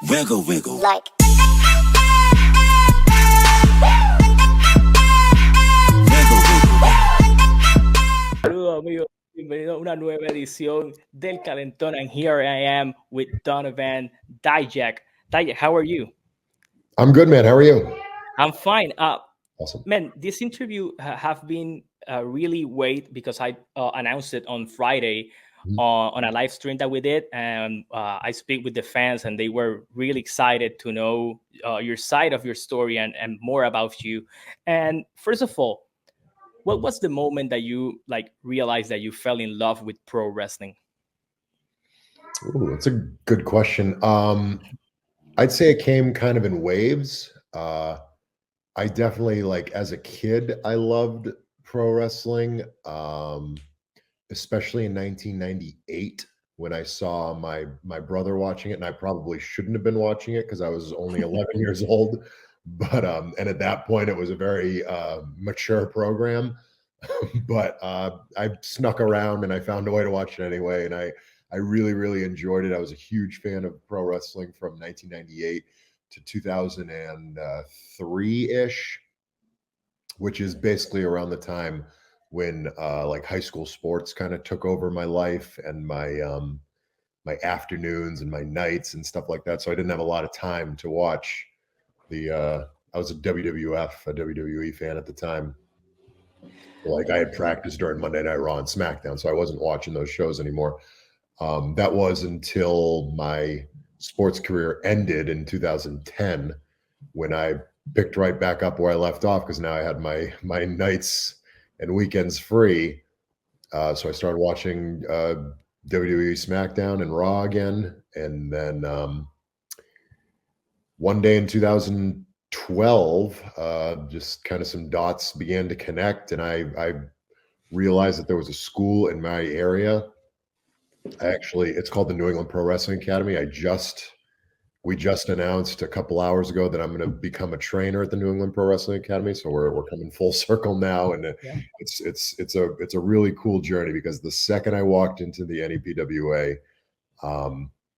Wiggle, wiggle. Like. Wiggle, wiggle. Saludos amigos, bienvenidos a una nueva edición del Calentón, and here I am with Donovan Dijak. Dijak, how are you? I'm good, man. How are you? I'm fine. Awesome. Man, this interview have been really wait because I announced it on Friday on a live stream that we did, and I speak with the fans, and they were really excited to know your side of your story and more about you. And first of all, what was the moment that you realized that you fell in love with pro wrestling? Ooh, that's a good question. I'd say it came kind of in waves. I definitely, like, as a kid, I loved pro wrestling, especially in 1998 when I saw my brother watching it, and I probably shouldn't have been watching it because I was only 11 years old. But and at that point, it was a very mature program. But I snuck around and I found a way to watch it anyway, and I really, really enjoyed it. I was a huge fan of pro wrestling from 1998 to 2003-ish, which is basically around the time when like high school sports kind of took over my life and my afternoons and my nights and stuff like that. So I didn't have a lot of time to watch the I was a WWE fan at the time. Like, I had practice during Monday Night Raw and SmackDown, so I wasn't watching those shows anymore. That was until my sports career ended in 2010, when I picked right back up where I left off, because now I had my nights and weekends free. So I started watching WWE SmackDown and Raw again, and then one day in 2012, just kind of some dots began to connect, and I realized that there was a school in my area. It's called the New England Pro Wrestling Academy. We just announced a couple hours ago that I'm going to become a trainer at the New England Pro Wrestling Academy. So we're coming full circle now, and it's a really cool journey, because the second I walked into the NEPWA,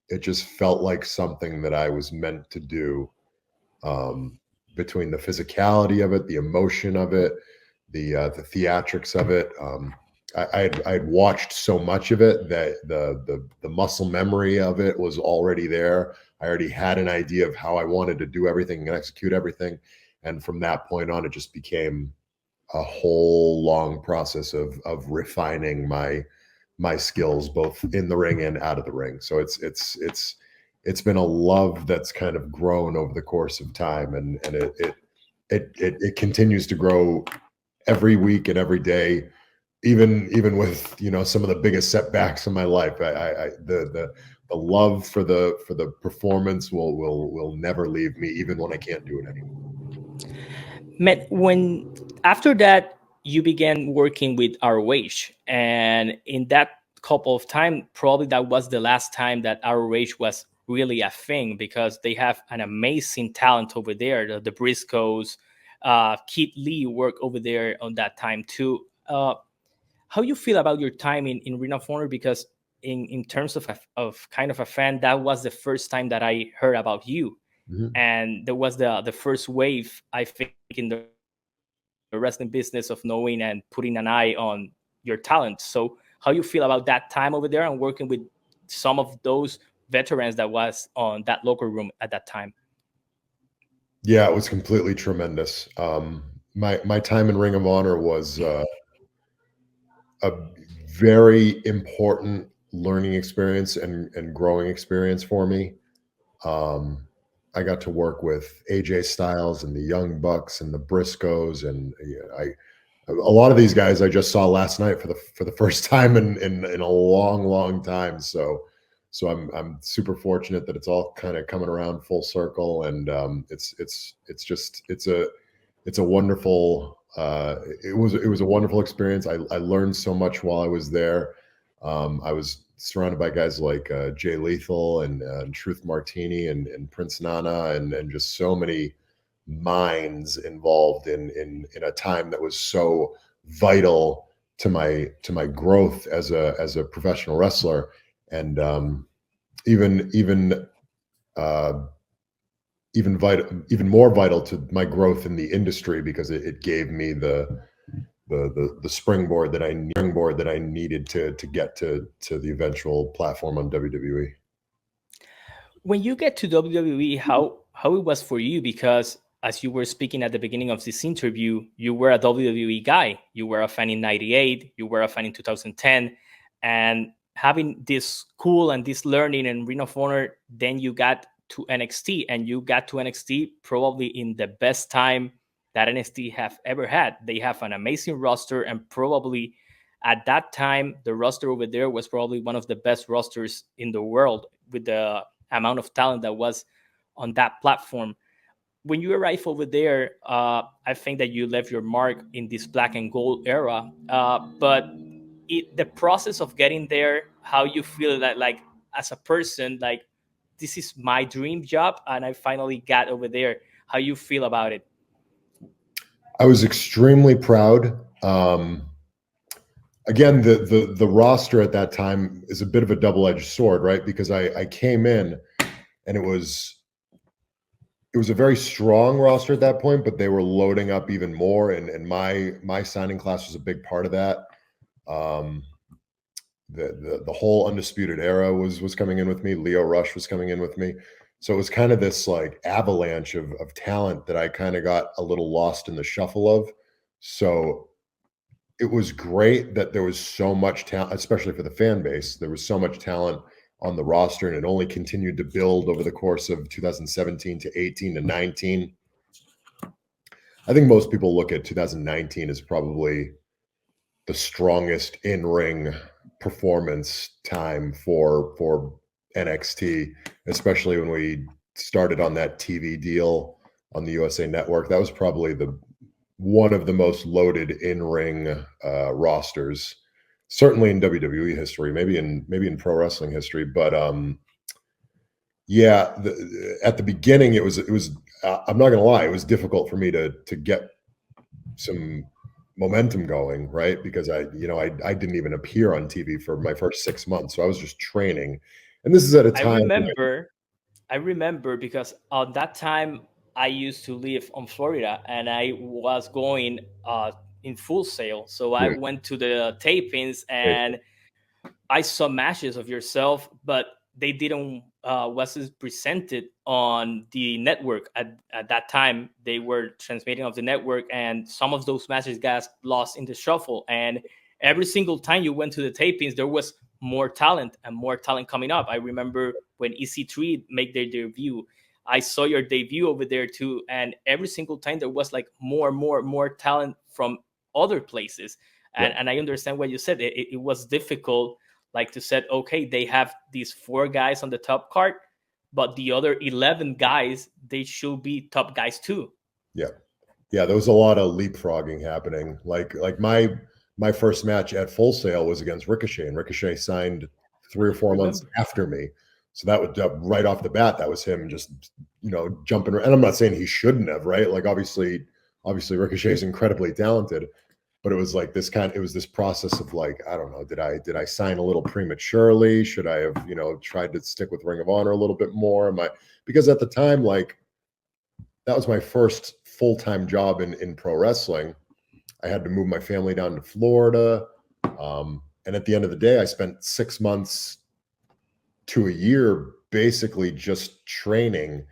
it just felt like something that I was meant to do. Between the physicality of it, the emotion of it, the theatrics of it. I had watched so much of it that the muscle memory of it was already there. I already had an idea of how I wanted to do everything and execute everything. And from that point on, it just became a whole long process of refining my skills, both in the ring and out of the ring. So it's been a love that's kind of grown over the course of time, and it continues to grow every week and every day, even with, you know, some of the biggest setbacks in my life. The love for the performance will never leave me, even when I can't do it anymore. Matt, when after that you began working with ROH, and in that couple of time, probably that was the last time that ROH was really a thing, because they have an amazing talent over there. The Briscoes, Keith Lee worked over there on that time too. How you feel about your time in Ring of Honor? Because in terms of kind of a fan, that was the first time that I heard about you. And there was the first wave, I think, in the wrestling business of knowing and putting an eye on your talent. So how you feel about that time over there and working with some of those veterans that was on that locker room at that time? Yeah, it was completely tremendous. My time in Ring of Honor was a very important learning experience and growing experience for me. I got to work with AJ Styles and the Young Bucks and the Briscoes, and a lot of these guys I just saw last night for the first time in a long time. So I'm super fortunate that it's all kind of coming around full circle, and it's a wonderful it was a wonderful experience. I learned so much while I was there. I was surrounded by guys like Jay Lethal and Truth Martini and Prince Nana, and just so many minds involved in a time that was so vital to my growth as a professional wrestler. And even even more vital to my growth in the industry, because it gave me the springboard that I needed to get to the eventual platform on WWE. When you get to WWE, how it was for you? Because as you were speaking at the beginning of this interview, you were a WWE guy. You were a fan in '98. You were a fan in 2010, and having this cool and this learning and Ring of Honor, then you got to NXT, and you got to NXT probably in the best time that NXT have ever had. They have an amazing roster, and probably at that time, the roster over there was probably one of the best rosters in the world, with the amount of talent that was on that platform. When you arrive over there, I think that you left your mark in this black and gold era. But the process of getting there, how you feel that, like, as a person, like, this is my dream job, and I finally got over there. How you feel about it? I was extremely proud. Again, the roster at that time is a bit of a double-edged sword, right? Because I came in, and it was a very strong roster at that point, but they were loading up even more, and my signing class was a big part of that. The whole Undisputed Era was coming in with me. Leo Rush was coming in with me. So it was kind of this like avalanche of talent that I kind of got a little lost in the shuffle of. So it was great that there was so much talent, especially for the fan base. There was so much talent on the roster, and it only continued to build over the course of 2017 to 18 to 19. I think most people look at 2019 as probably the strongest in-ring performance time for NXT, especially when we started on that TV deal on the USA Network. That was probably one of the most loaded in-ring rosters, certainly in WWE history, maybe in pro wrestling history. But yeah, at the beginning, it was. I'm not gonna lie, it was difficult for me to get some momentum going, right? Because I didn't even appear on TV for my first 6 months, so I was just training. And this is at a time. I remember because at that time I used to live on Florida, and I was going in Full Sail. So I went to the tapings, and I saw matches of yourself, but they didn't wasn't presented on the network at that time. They were transmitting off the network, and some of those matches got lost in the shuffle. And every single time you went to the tapings, there was more talent and more talent coming up. I remember when EC3 made their debut. I saw your debut over there too, and every single time there was like more talent from other places. And I understand what you said. It was difficult, like, to say, okay, they have these 4 guys on the top card, but the other 11 guys, they should be top guys too. Yeah, there was a lot of leapfrogging happening. Like my first match at Full Sail was against Ricochet, and Ricochet signed 3 or 4 months after me. So that would right off the bat, that was him just jumping. And I'm not saying he shouldn't have, right? Like obviously Ricochet is incredibly talented. But it was like this process of like, I don't know, did I sign a little prematurely? Should I have, tried to stick with Ring of Honor a little bit more? Because at the time, like, that was my first full-time job in pro wrestling. I had to move my family down to Florida. And at the end of the day, I spent 6 months to a year basically just training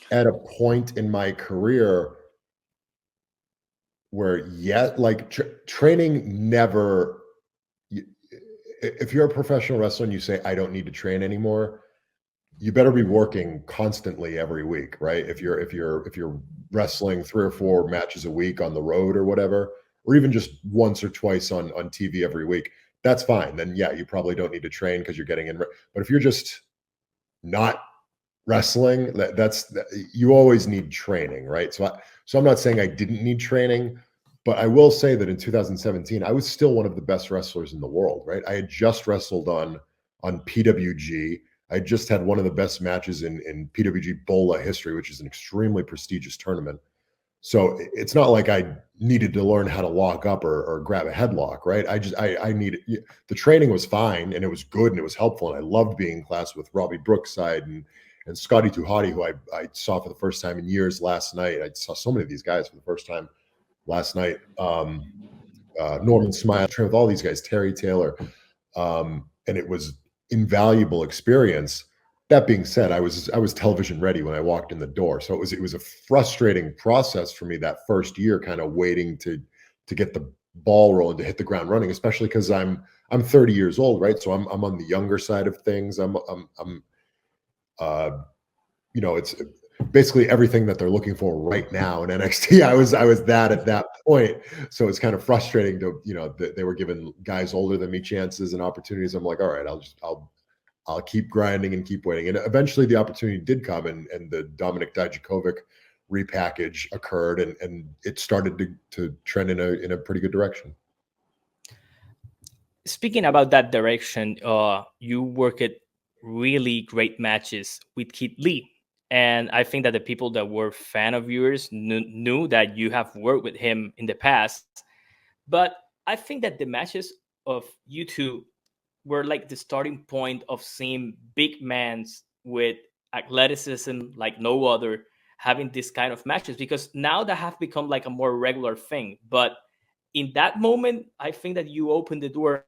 at a point in my career where training never, if you're a professional wrestler and you say, I don't need to train anymore, you better be working constantly every week, right? If you're wrestling 3 or 4 matches a week on the road or whatever, or even just once or twice on TV every week, that's fine. Then yeah, you probably don't need to train because you're getting in. But if you're just not wrestling, you always need training, right? So I'm not saying I didn't need training, but I will say that in 2017, I was still one of the best wrestlers in the world, right? I had just wrestled on PWG. I just had one of the best matches in PWG BOLA history, which is an extremely prestigious tournament. So it's not like I needed to learn how to lock up or grab a headlock, right? I needed, the training was fine and it was good and it was helpful. And I loved being in class with Robbie Brookside And Scotty Too Hottie, who I saw for the first time in years last night. I saw so many of these guys for the first time last night. Norman Smile, trained with all these guys, Terry Taylor. And it was invaluable experience. That being said, I was television ready when I walked in the door. So it was a frustrating process for me that first year, kind of waiting to get the ball rolling, to hit the ground running, especially because I'm 30 years old, right? So I'm on the younger side of things. It's basically everything that they're looking for right now in NXT. I was that at that point. So it's kind of frustrating to, they were giving guys older than me chances and opportunities. I'm like, all right, I'll keep grinding and keep waiting. And eventually the opportunity did come, and the Dominic Dijakovic repackage occurred, and it started to trend in a pretty good direction. Speaking about that direction, you worked really great matches with Keith Lee. And I think that the people that were fan of yours knew that you have worked with him in the past. But I think that the matches of you two were like the starting point of seeing big mans with athleticism like no other having this kind of matches, because now that have become like a more regular thing. But in that moment, I think that you opened the door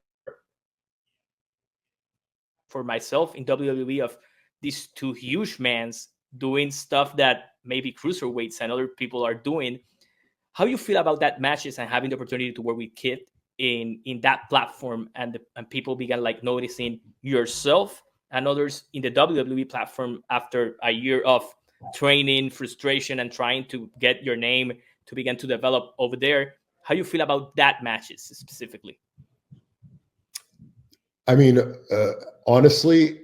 for myself in WWE of these two huge mans doing stuff that maybe cruiserweights and other people are doing. How you feel about that matches and having the opportunity to work with Kid in that platform, and people began like noticing yourself and others in the WWE platform after a year of training, frustration, and trying to get your name to begin to develop over there. How you feel about that matches specifically? I mean, honestly,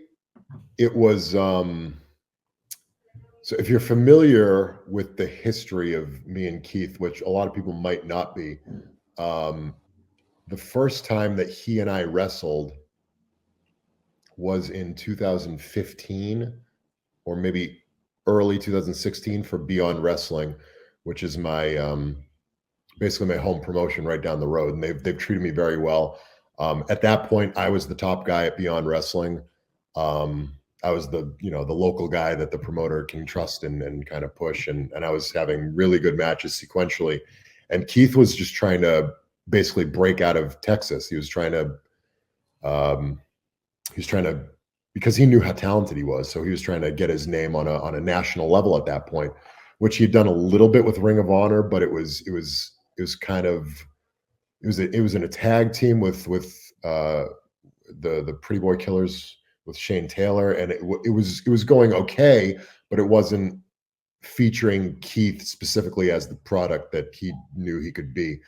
it was, so if you're familiar with the history of me and Keith, which a lot of people might not be, the first time that he and I wrestled was in 2015 or maybe early 2016 for Beyond Wrestling, which is my basically my home promotion right down the road, and they've treated me very well. At that point, I was the top guy at Beyond Wrestling. I was the local guy that the promoter can trust and kind of push, and I was having really good matches sequentially. And Keith was just trying to basically break out of Texas. He was trying to because he knew how talented he was, so he was trying to get his name on a national level at that point, which he'd done a little bit with Ring of Honor, but it was in a tag team with the Pretty Boy Killers with Shane Taylor, and it was going okay, but it wasn't featuring Keith specifically as the product that he knew he could be.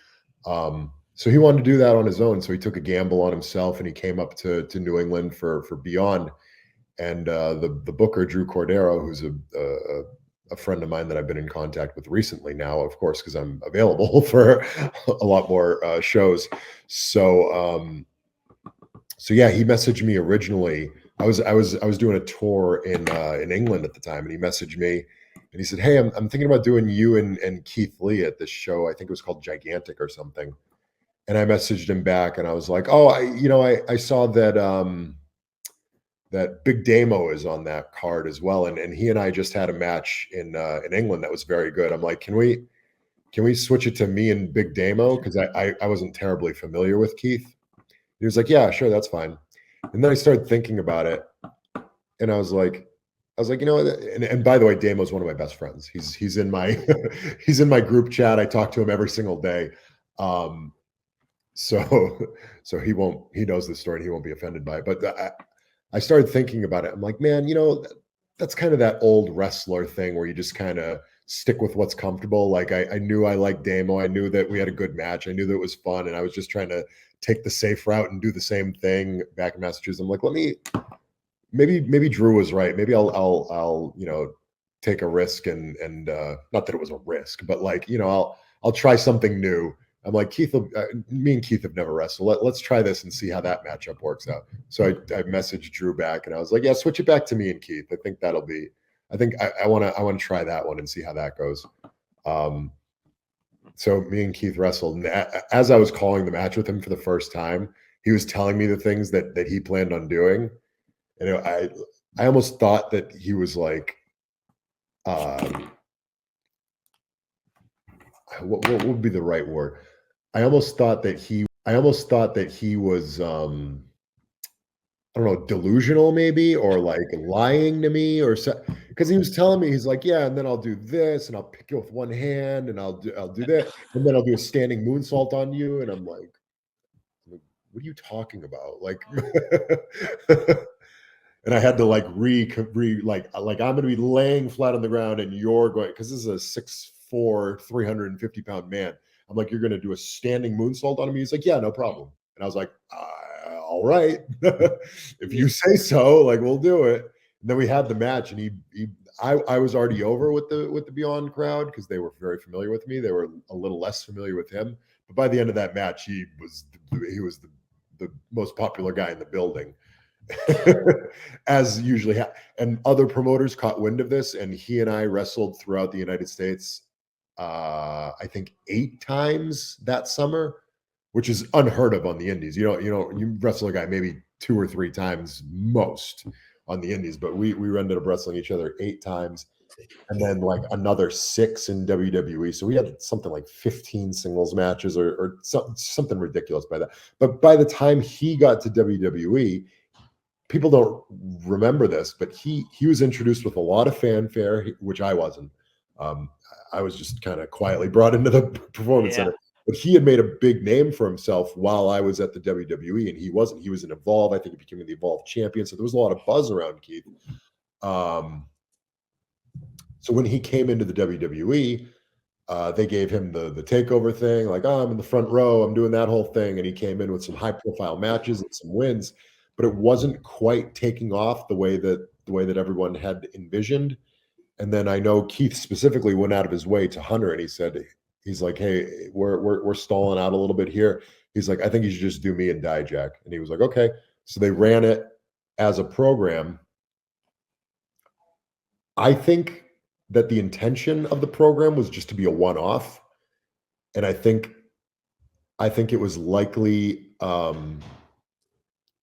So he wanted to do that on his own. So he took a gamble on himself, and he came up to New England for Beyond. And the booker, Drew Cordero, who's a friend of mine that I've been in contact with recently now, of course, because I'm available for a lot more shows. So yeah, he messaged me originally. I was doing a tour in England at the time, and he messaged me and he said, "Hey, I'm thinking about doing you and Keith Lee at this show. I think it was called Gigantic or something." And I messaged him back, and I was like, "Oh, I saw that that Big Damo is on that card as well, and he and I just had a match in England that was very good." I'm like, "Can we switch it to me and Big Damo?" Because I wasn't terribly familiar with Keith. He was like, "Yeah, sure, that's fine." And then I started thinking about it, and I was like, and by the way, Damo's one of my best friends. He's in my he's in my group chat. I talk to him every single day. So he knows the story and he won't be offended by it. But I started thinking about it. I'm like, man, that's kind of that old wrestler thing where you just kind of stick with what's comfortable. Like I knew I liked Damo. I knew that we had a good match. I knew that it was fun. And I was just trying to take the safe route and do the same thing back in Massachusetts. I'm like, maybe Drew was right. Maybe I'll take a risk and not that it was a risk, but like, I'll try something new. I'm like, me and Keith have never wrestled. Let's try this and see how that matchup works out. So I messaged Drew back, and I was like, yeah, switch it back to me and Keith. I think I want to try that one and see how that goes. So me and Keith wrestled, and as I was calling the match with him for the first time, he was telling me the things that he planned on doing. And I almost thought that he was like, what would be the right word? I almost thought that he was, I don't know, delusional maybe, or like lying to me, or so, because he was telling me, he's like, yeah, and then I'll do this, and I'll pick you with one hand, and I'll do that, and then I'll do a standing moonsault on you, and I'm like, what are you talking about? Like, and I had to like like I'm going to be laying flat on the ground, and you're going, because this is a 6'4", 350-pound man. I'm like, you're going to do a standing moonsault on me? He's like, yeah, no problem. And I was like, all right, if you say so, like we'll do it. And then we had the match, and I was already over with the Beyond crowd because they were very familiar with me. They were a little less familiar with him. But by the end of that match, he was the most popular guy in the building. As usually and other promoters caught wind of this, and he and I wrestled throughout the United States, I think 8 times that summer, which is unheard of on the indies. You wrestle a guy maybe 2 or 3 times most on the indies, but we ended up wrestling each other 8 times, and then like another 6 in WWE. So we had something like 15 singles matches, or something ridiculous by that. But by the time he got to WWE, people don't remember this, but he was introduced with a lot of fanfare, which I wasn't. I was just kind of quietly brought into the performance center. But he had made a big name for himself while I was at the WWE, and he wasn't. He was in Evolve. I think he became the Evolve champion. So there was a lot of buzz around Keith. So when he came into the WWE, they gave him the takeover thing, like, oh, I'm in the front row, I'm doing that whole thing, and he came in with some high profile matches and some wins, but it wasn't quite taking off the way that everyone had envisioned. And then I know Keith specifically went out of his way to Hunter, and he said, he's like, hey, we're stalling out a little bit here. He's like, I think you should just do me and Dijak. And he was like, okay. So they ran it as a program. I think that the intention of the program was just to be a one-off. And I think it was likely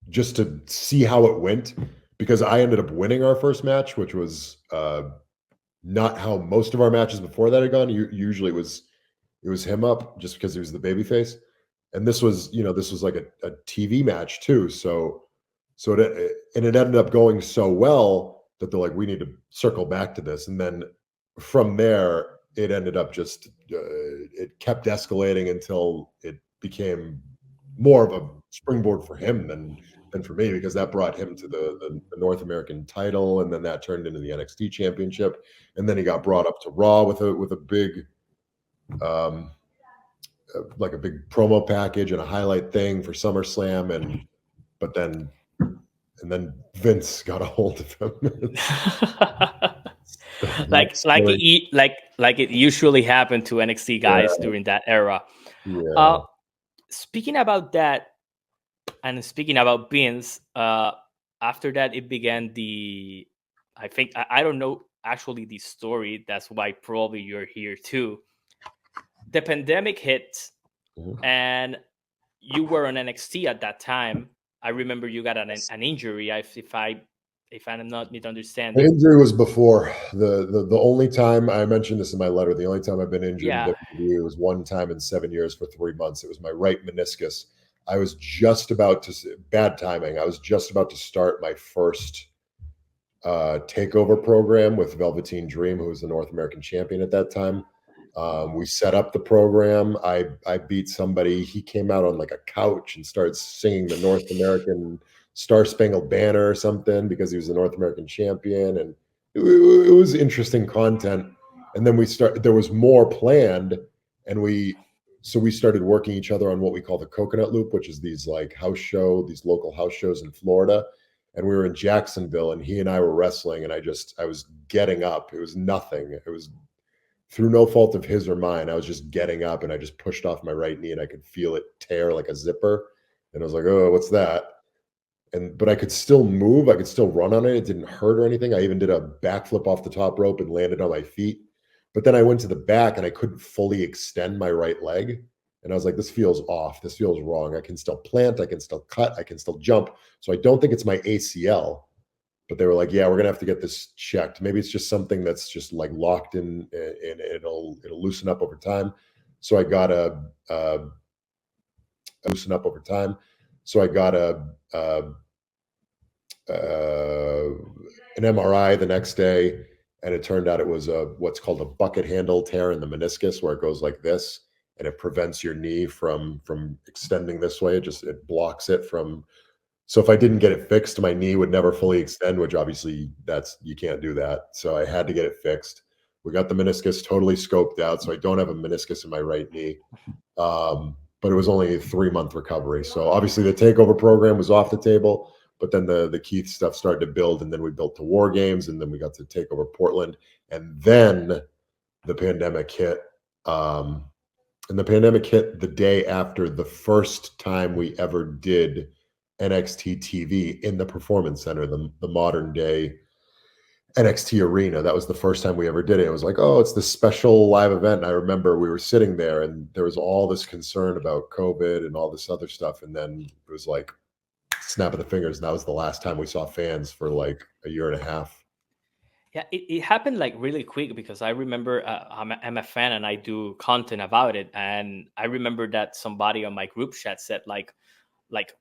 just to see how it went, because I ended up winning our first match, which was not how most of our matches before that had gone. Usually it was him up, just because he was the babyface. And this was like a TV match too. So it ended up going so well that they're like, we need to circle back to this. And then from there, it ended up just it kept escalating until it became more of a springboard for him than for me, because that brought him to the North American title, and then that turned into the NXT championship, and then he got brought up to Raw with a big like a big promo package and a highlight thing for SummerSlam, and then Vince got a hold of him. like it usually happened to NXT guys during that era. Yeah. Speaking about that, and speaking about Vince, after that it began I think I don't know actually the story. That's why probably you're here too. The pandemic hit, and you were on NXT at that time. I remember you got an injury. If I'm not misunderstanding, The injury was before. The only time, I mentioned this in my letter, the only time I've been injured in WWE was one time in 7 years for 3 months. It was my right meniscus. I was just about to, bad timing, I was just about to start my first takeover program with Velveteen Dream, who was the North American champion at that time. We set up the program. I beat somebody. He came out on like a couch and started singing the North American Star Spangled Banner or something, because he was the North American champion, and it was interesting content. And then there was more planned, and we started working each other on what we call the Coconut Loop, which is these local house shows in Florida. And we were in Jacksonville, and he and I were wrestling, and I was getting up. It was nothing. It was through no fault of his or mine. I was just getting up, and I just pushed off my right knee, and I could feel it tear like a zipper. And I was like, oh, what's that? But I could still move. I could still run on it. It didn't hurt or anything. I even did a backflip off the top rope and landed on my feet. But then I went to the back, and I couldn't fully extend my right leg. And I was like, this feels off. This feels wrong. I can still plant. I can still cut. I can still jump. So I don't think it's my ACL. but they were like, yeah, we're gonna have to get this checked. Maybe it's just something that's just like locked in, and it'll loosen up over time. So I got a loosen up over time. So I got an MRI the next day, and it turned out it was what's called a bucket handle tear in the meniscus, where it goes like this, and it prevents your knee from extending this way. It blocks it from. So if I didn't get it fixed, my knee would never fully extend, which obviously you can't do that. So I had to get it fixed. We got the meniscus totally scoped out, so I don't have a meniscus in my right knee. But it was only a 3-month recovery. So obviously the takeover program was off the table, but then the Keith stuff started to build, and then we built to War Games, and then we got to take over Portland, and then the pandemic hit. And the pandemic hit the day after the first time we ever did NXT TV in the Performance Center, the modern day NXT arena. That was the first time we ever did it. It was like, oh, it's this special live event. And I remember we were sitting there, and there was all this concern about COVID and all this other stuff. And then it was like snap of the fingers. And that was the last time we saw fans for like a year and a half. Yeah, it happened like really quick, because I remember I'm a fan and I do content about it. And I remember that somebody on my group chat said like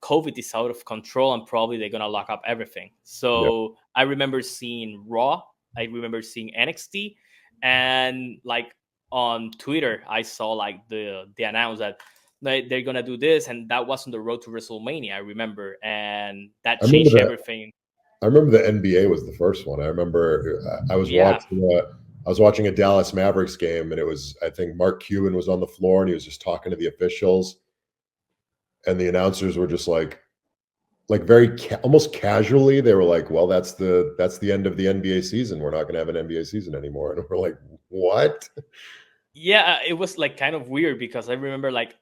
COVID is out of control and probably they're going to lock up everything. So yep. I remember seeing Raw. I remember seeing NXT. And like on Twitter, I saw like the announce that they're going to do this. And that was on the road to WrestleMania, I remember. And that changed everything. I remember the NBA was the first one. I remember I was watching a Dallas Mavericks game, and it was, I think Mark Cuban was on the floor, and he was just talking to the officials, and the announcers were just like very almost casually, they were like, well, that's the end of the NBA season. We're not going to have an NBA season anymore. And we're like, what? Yeah, it was like kind of weird, because I remember like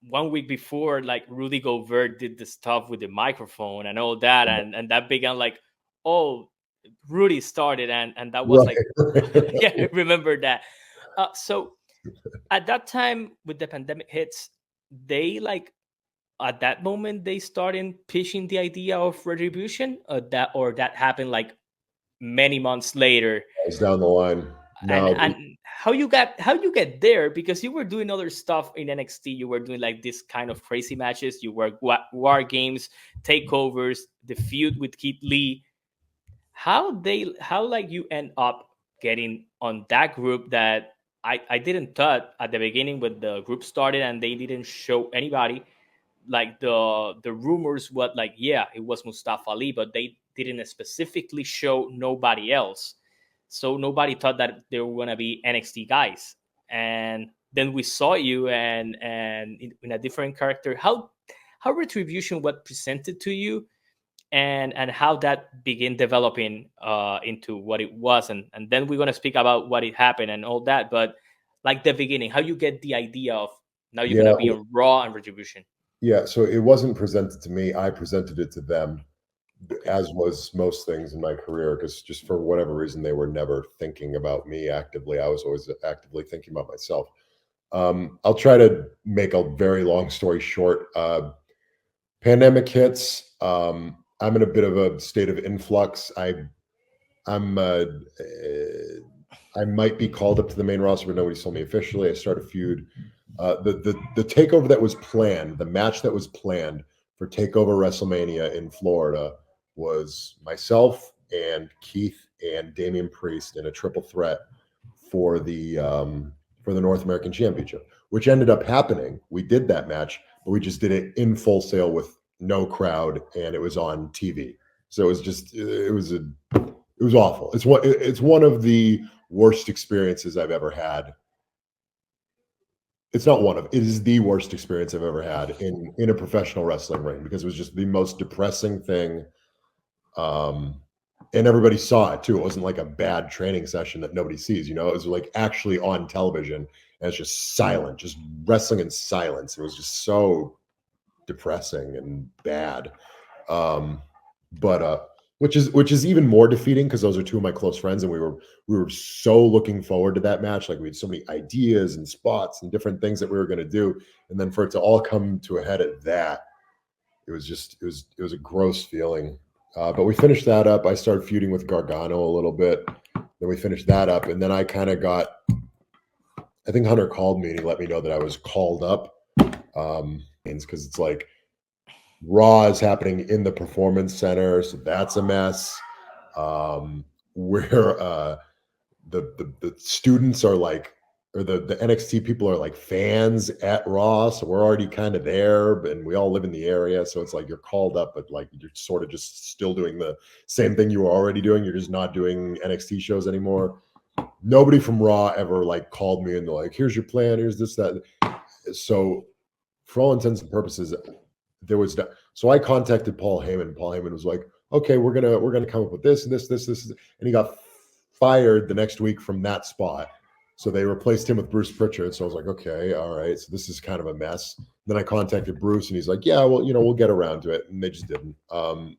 1 week before, like Rudy Gobert did the stuff with the microphone and all that, and that began like, oh, Rudy started, and that was like, yeah, I remember that. So at that time, with the pandemic hits, they like at that moment they started pitching the idea of Retribution, that happened like many months later. It's down the line. No, and how you get there, because you were doing other stuff in NXT. You were doing like this kind of crazy matches. You were War Games, takeovers, the feud with Keith Lee. How like you end up getting on that group that I didn't thought at the beginning when the group started and they didn't show anybody. Like the rumors, what like, yeah, it was Mustafa Ali, but they didn't specifically show nobody else. So nobody thought that there were going to be NXT guys. And then we saw you and in a different character. How Retribution was presented to you, and how that began developing into what it was. And then we're going to speak about what it happened and all that. But like the beginning, how you get the idea of now you're going to be on Raw and Retribution. Yeah, so it wasn't presented to me. I presented it to them, as was most things in my career, because just for whatever reason, they were never thinking about me actively. I was always actively thinking about myself. I'll try to make a very long story short. Pandemic hits. I'm in a bit of a state of influx. I might be called up to the main roster, but nobody's told me officially. I start a feud. The takeover that was planned, the match that was planned for Takeover WrestleMania in Florida, was myself and Keith and Damian Priest in a triple threat for the North American Championship, which ended up happening. We did that match, but we just did it in Full Sail with no crowd, and it was on TV. So it was just it was awful. It's one of the worst experiences I've ever had. It's not one of, it is the worst experience I've ever had in a professional wrestling ring, because it was just the most depressing thing. And everybody saw it too. It wasn't like a bad training session that nobody sees, it was like actually on television, and it's just silent, just wrestling in silence. It was just so depressing and bad. Which is even more defeating, because those are two of my close friends, and we were so looking forward to that match. Like, we had so many ideas and spots and different things that we were going to do, and then for it to all come to a head at that, it was a gross feeling. But we finished that up. I started feuding with Gargano a little bit. Then we finished that up, and then I kind of got. I think Hunter called me and he let me know that I was called up. Because it's like Raw is happening in the Performance Center, so that's a mess. Where the students are like, or the NXT people are like fans at Raw, so we're already kind of there, and we all live in the area, so it's like you're called up, but like you're sort of just still doing the same thing you were already doing. You're just not doing NXT shows anymore. Nobody from Raw ever like called me and they're like, "Here's your plan. Here's this, that." So, for all intents and purposes, there was that. So I contacted Paul Heyman. Paul Heyman was like, "Okay, we're gonna come up with this and this," and he got fired the next week from that spot. So they replaced him with Bruce Pritchard. So I was like, okay, all right. So this is kind of a mess. Then I contacted Bruce and he's like, yeah, well, we'll get around to it. And they just didn't. And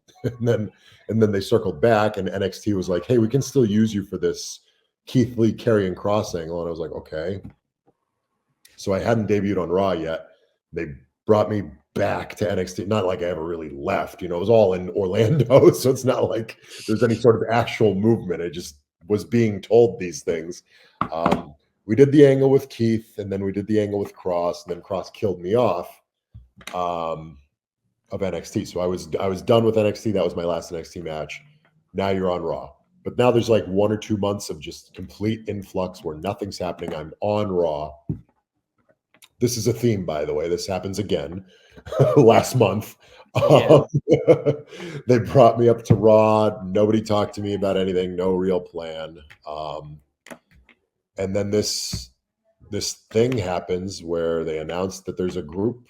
then they circled back and NXT was like, hey, we can still use you for this Keith Lee Karrion Kross angle. And I was like, okay. So I hadn't debuted on Raw yet. They brought me back to NXT. Not like I ever really left, it was all in Orlando. So it's not like there's any sort of actual movement. I just was being told these things. We did the angle with Keith, and then we did the angle with Cross, and then Cross killed me off of NXT. So I was done with NXT. That was my last NXT match. Now you're on Raw. But now there's like 1 or 2 months of just complete influx where nothing's happening. I'm on Raw. This is a theme, by the way. This happens again last month. Yeah. They brought me up to Raw. Nobody talked to me about anything. No real plan. And then this thing happens where they announced that there's a group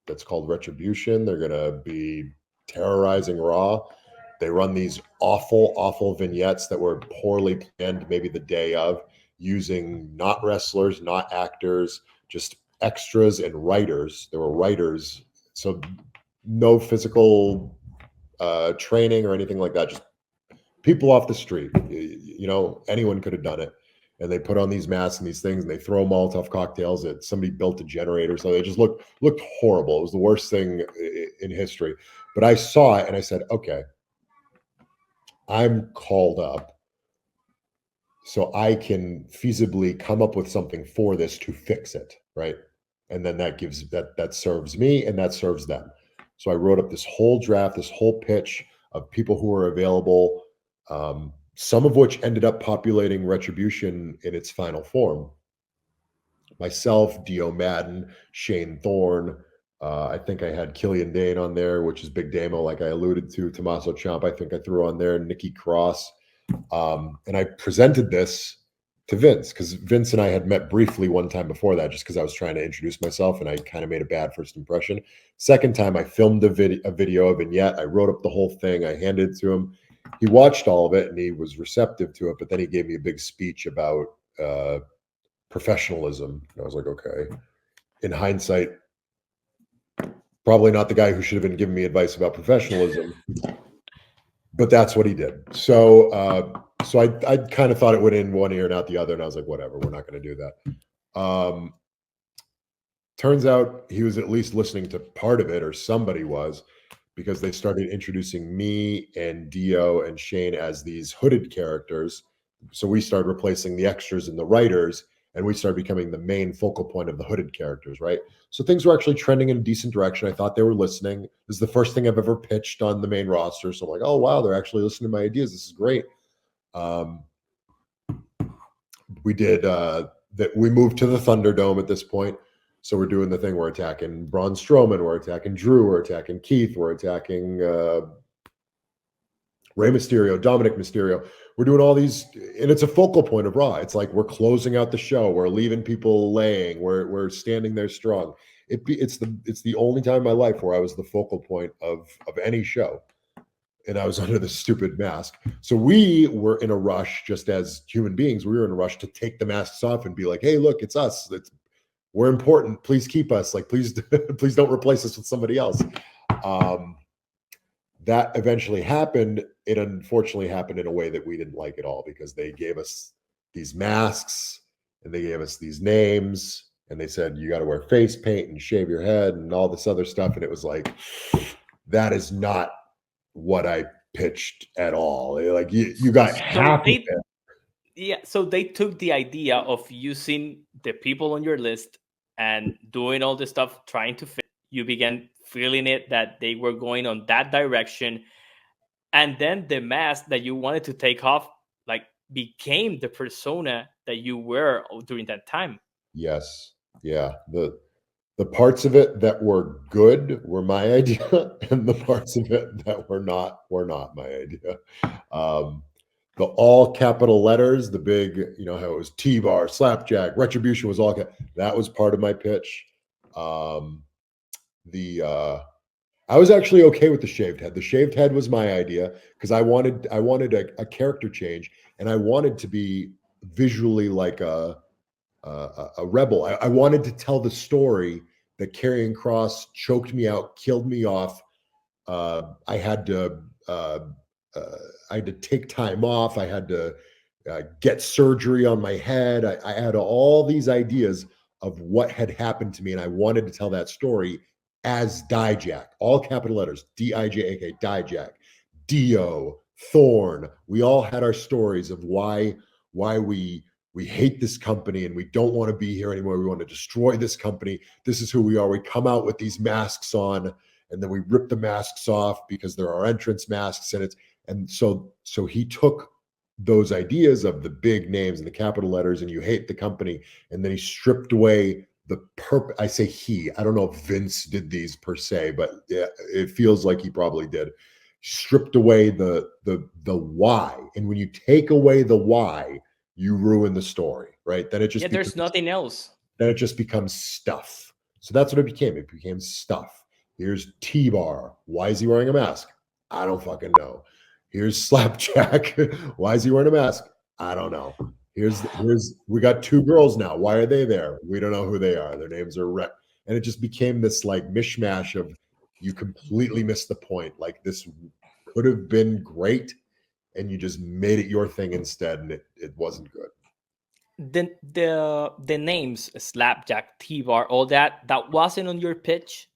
that's called Retribution. They're going to be terrorizing Raw. They run these awful, awful vignettes that were poorly planned, maybe the day of, using not wrestlers, not actors, just extras and writers. There were writers, so no physical training or anything like that. Just people off the street. Anyone could have done it. And they put on these masks and these things, and they throw Molotov cocktails at somebody built a generator. So they just looked horrible. It was the worst thing in history. But I saw it and I said, okay, I'm called up, so I can feasibly come up with something for this to fix it, right? And then that serves me and that serves them. So I wrote up this whole draft, this whole pitch of people who are available, some of which ended up populating Retribution in its final form. Myself, Dio Madden, Shane Thorne. I think I had Killian Dane on there, which is Big Damo, like I alluded to. Tommaso Ciampa, I think I threw on there. Nikki Cross. And I presented this to Vince because Vince and I had met briefly one time before that, just because I was trying to introduce myself and I kind of made a bad first impression. Second time, I filmed a video, a vignette. I wrote up the whole thing. I handed it to him. He watched all of it and he was receptive to it, but then he gave me a big speech about professionalism. And I was like, okay. In hindsight, probably not the guy who should have been giving me advice about professionalism, but that's what he did. So I kind of thought it went in one ear and out the other, and I was like, whatever, we're not going to do that. Turns out he was at least listening to part of it, or somebody was, because they started introducing me and Dio and Shane as these hooded characters. So we started replacing the extras and the writers, and we started becoming the main focal point of the hooded characters, right? So things were actually trending in a decent direction. I thought they were listening. This is the first thing I've ever pitched on the main roster. So I'm like, oh, wow, they're actually listening to my ideas. This is great. We did that. We moved to the Thunderdome at this point. So we're doing the thing. We're attacking Braun Strowman. We're attacking Drew. We're attacking Keith. We're attacking Rey Mysterio, Dominic Mysterio. We're doing all these, and it's a focal point of Raw. It's like we're closing out the show. We're leaving people laying. We're standing there strong. It's the only time in my life where I was the focal point of any show, and I was under this stupid mask. So we were in a rush, just as human beings. We were in a rush to take the masks off and be like, "Hey, look, it's us. We're important. Please keep us. Like, please don't replace us with somebody else." That eventually happened. It unfortunately happened in a way that we didn't like at all, because they gave us these masks and they gave us these names and they said, you got to wear face paint and shave your head and all this other stuff. And it was like, that is not what I pitched at all. Like you got So half of they it. yeah, so they took the idea of using the people on your list and doing all the stuff trying to fit. You began feeling it that they were going on that direction, and then the mask that you wanted to take off like became the persona that you were during that time. Yes. Yeah. The parts of it that were good were my idea, and the parts of it that were not my idea. Um, the all capital letters, the big, how it was T-bar, slapjack, retribution was that was part of my pitch. The I was actually okay with the shaved head. The shaved head was my idea because I wanted a character change, and I wanted to be visually like a rebel. I wanted to tell the story that Karrion Kross choked me out, killed me off. I had to uh, I had to take time off. I had to get surgery on my head. I had all these ideas of what had happened to me, and I wanted to tell that story as Dijak, all capital letters, D-I-J-A-K, Dijak, Dio, Thorn. We all had our stories of why we hate this company and we don't want to be here anymore. We want to destroy this company. This is who we are. We come out with these masks on, and then we rip the masks off because there are entrance masks, and so he took those ideas of the big names and the capital letters and you hate the company, and then he stripped away the I say he, I don't know if Vince did these per se, but yeah, it feels like he probably did. Stripped away the why, and when you take away the why, you ruin the story, right? Then it just Yeah, there's nothing else. then it just becomes stuff. So that's what it became. It became stuff. Here's T-Bar. Why is he wearing a mask? I don't fucking know. Here's Slapjack. Why is he wearing a mask? I don't know. Here's we got two girls now. Why are they there? We don't know who they are. Their names are Rec. And it just became this like mishmash of, you completely missed the point. Like, this could have been great, and you just made it your thing instead, and it wasn't good. The names Slapjack, T-Bar, all that wasn't on your pitch.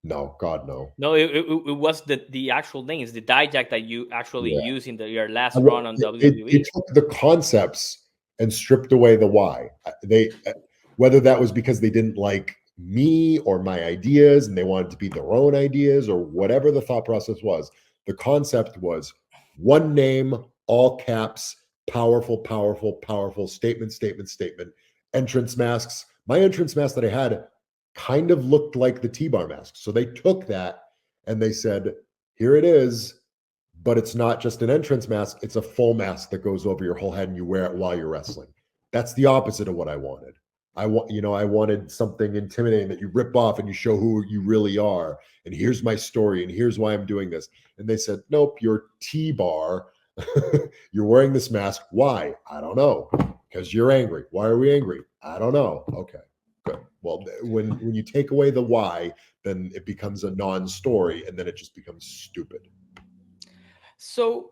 No, God, no. No, it was the actual names, the Dijak that you actually Yeah. used in your last run on WWE. It took the concepts and stripped away the why. They, whether that was because they didn't like me or my ideas and they wanted to be their own ideas, or whatever the thought process was, the concept was one name, all caps, powerful, powerful, powerful, statement, statement, statement, entrance masks. My entrance mask that I had kind of looked like the T-bar mask. So they took that and they said, here it is, but it's not just an entrance mask. It's a full mask that goes over your whole head and you wear it while you're wrestling. That's the opposite of what I wanted. I wanted something intimidating that you rip off and you show who you really are. And here's my story, and here's why I'm doing this. And they said, nope, you're T-bar. You're wearing this mask. Why? I don't know. Because you're angry. Why are we angry? I don't know. Okay, good. Well, when you take away the why, then it becomes a non-story, and then it just becomes stupid. So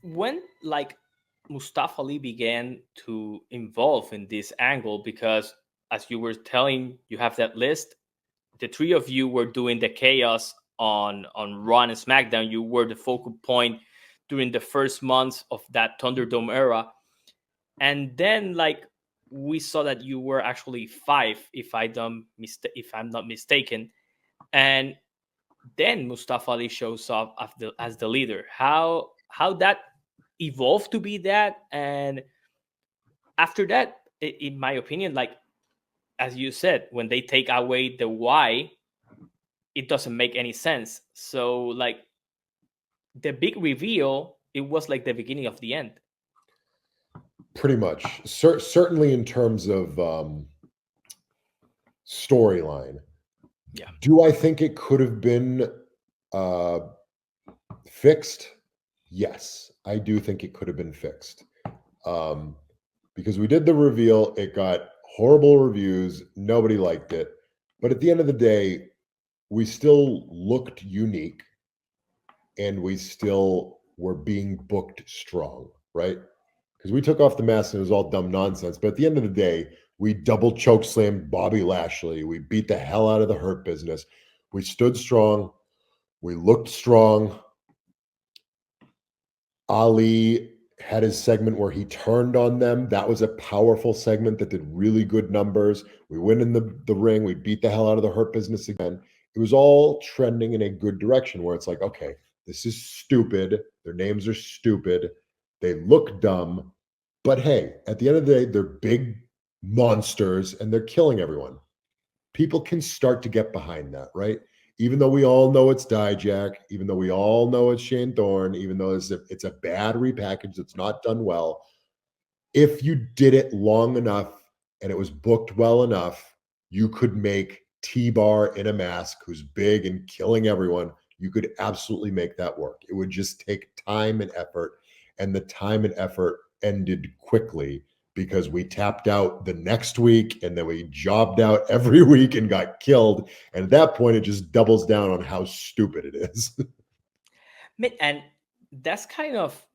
when like Mustafa Ali began to involve in this angle, because as you were telling, you have that list, the three of you were doing the chaos on Raw and SmackDown. You were the focal point during the first months of that Thunderdome era, and then like we saw that you were actually 5, if if I'm not mistaken, and then Mustafa Ali shows up as the leader. How that evolved to be that, and after that, in my opinion, like as you said, when they take away the why, it doesn't make any sense. So like the big reveal, it was like the beginning of the end. Pretty much. Certainly in terms of storyline. Yeah. Do I think it could have been fixed? Yes, I do think it could have been fixed. Because we did the reveal, it got horrible reviews, nobody liked it. But at the end of the day, we still looked unique, and we still were being booked strong, right? Because we took off the mask and it was all dumb nonsense. But at the end of the day, we double choke slammed Bobby Lashley. We beat the hell out of the Hurt Business. We stood strong. We looked strong. Ali had his segment where he turned on them. That was a powerful segment that did really good numbers. We went in the ring. We beat the hell out of the Hurt Business again. It was all trending in a good direction where it's like, okay, this is stupid. Their names are stupid. They look dumb. But hey, at the end of the day, they're big monsters and they're killing everyone. People can start to get behind that, right? Even though we all know it's Dijak, even though we all know it's Shane Thorne, even though it's a bad repackage that's not done well, if you did it long enough and it was booked well enough, you could make T-Bar in a mask who's big and killing everyone. You could absolutely make that work. It would just take time and effort, and the time and effort ended quickly because we tapped out the next week and then we jobbed out every week and got killed. And at that point, it just doubles down on how stupid it is. And that's kind of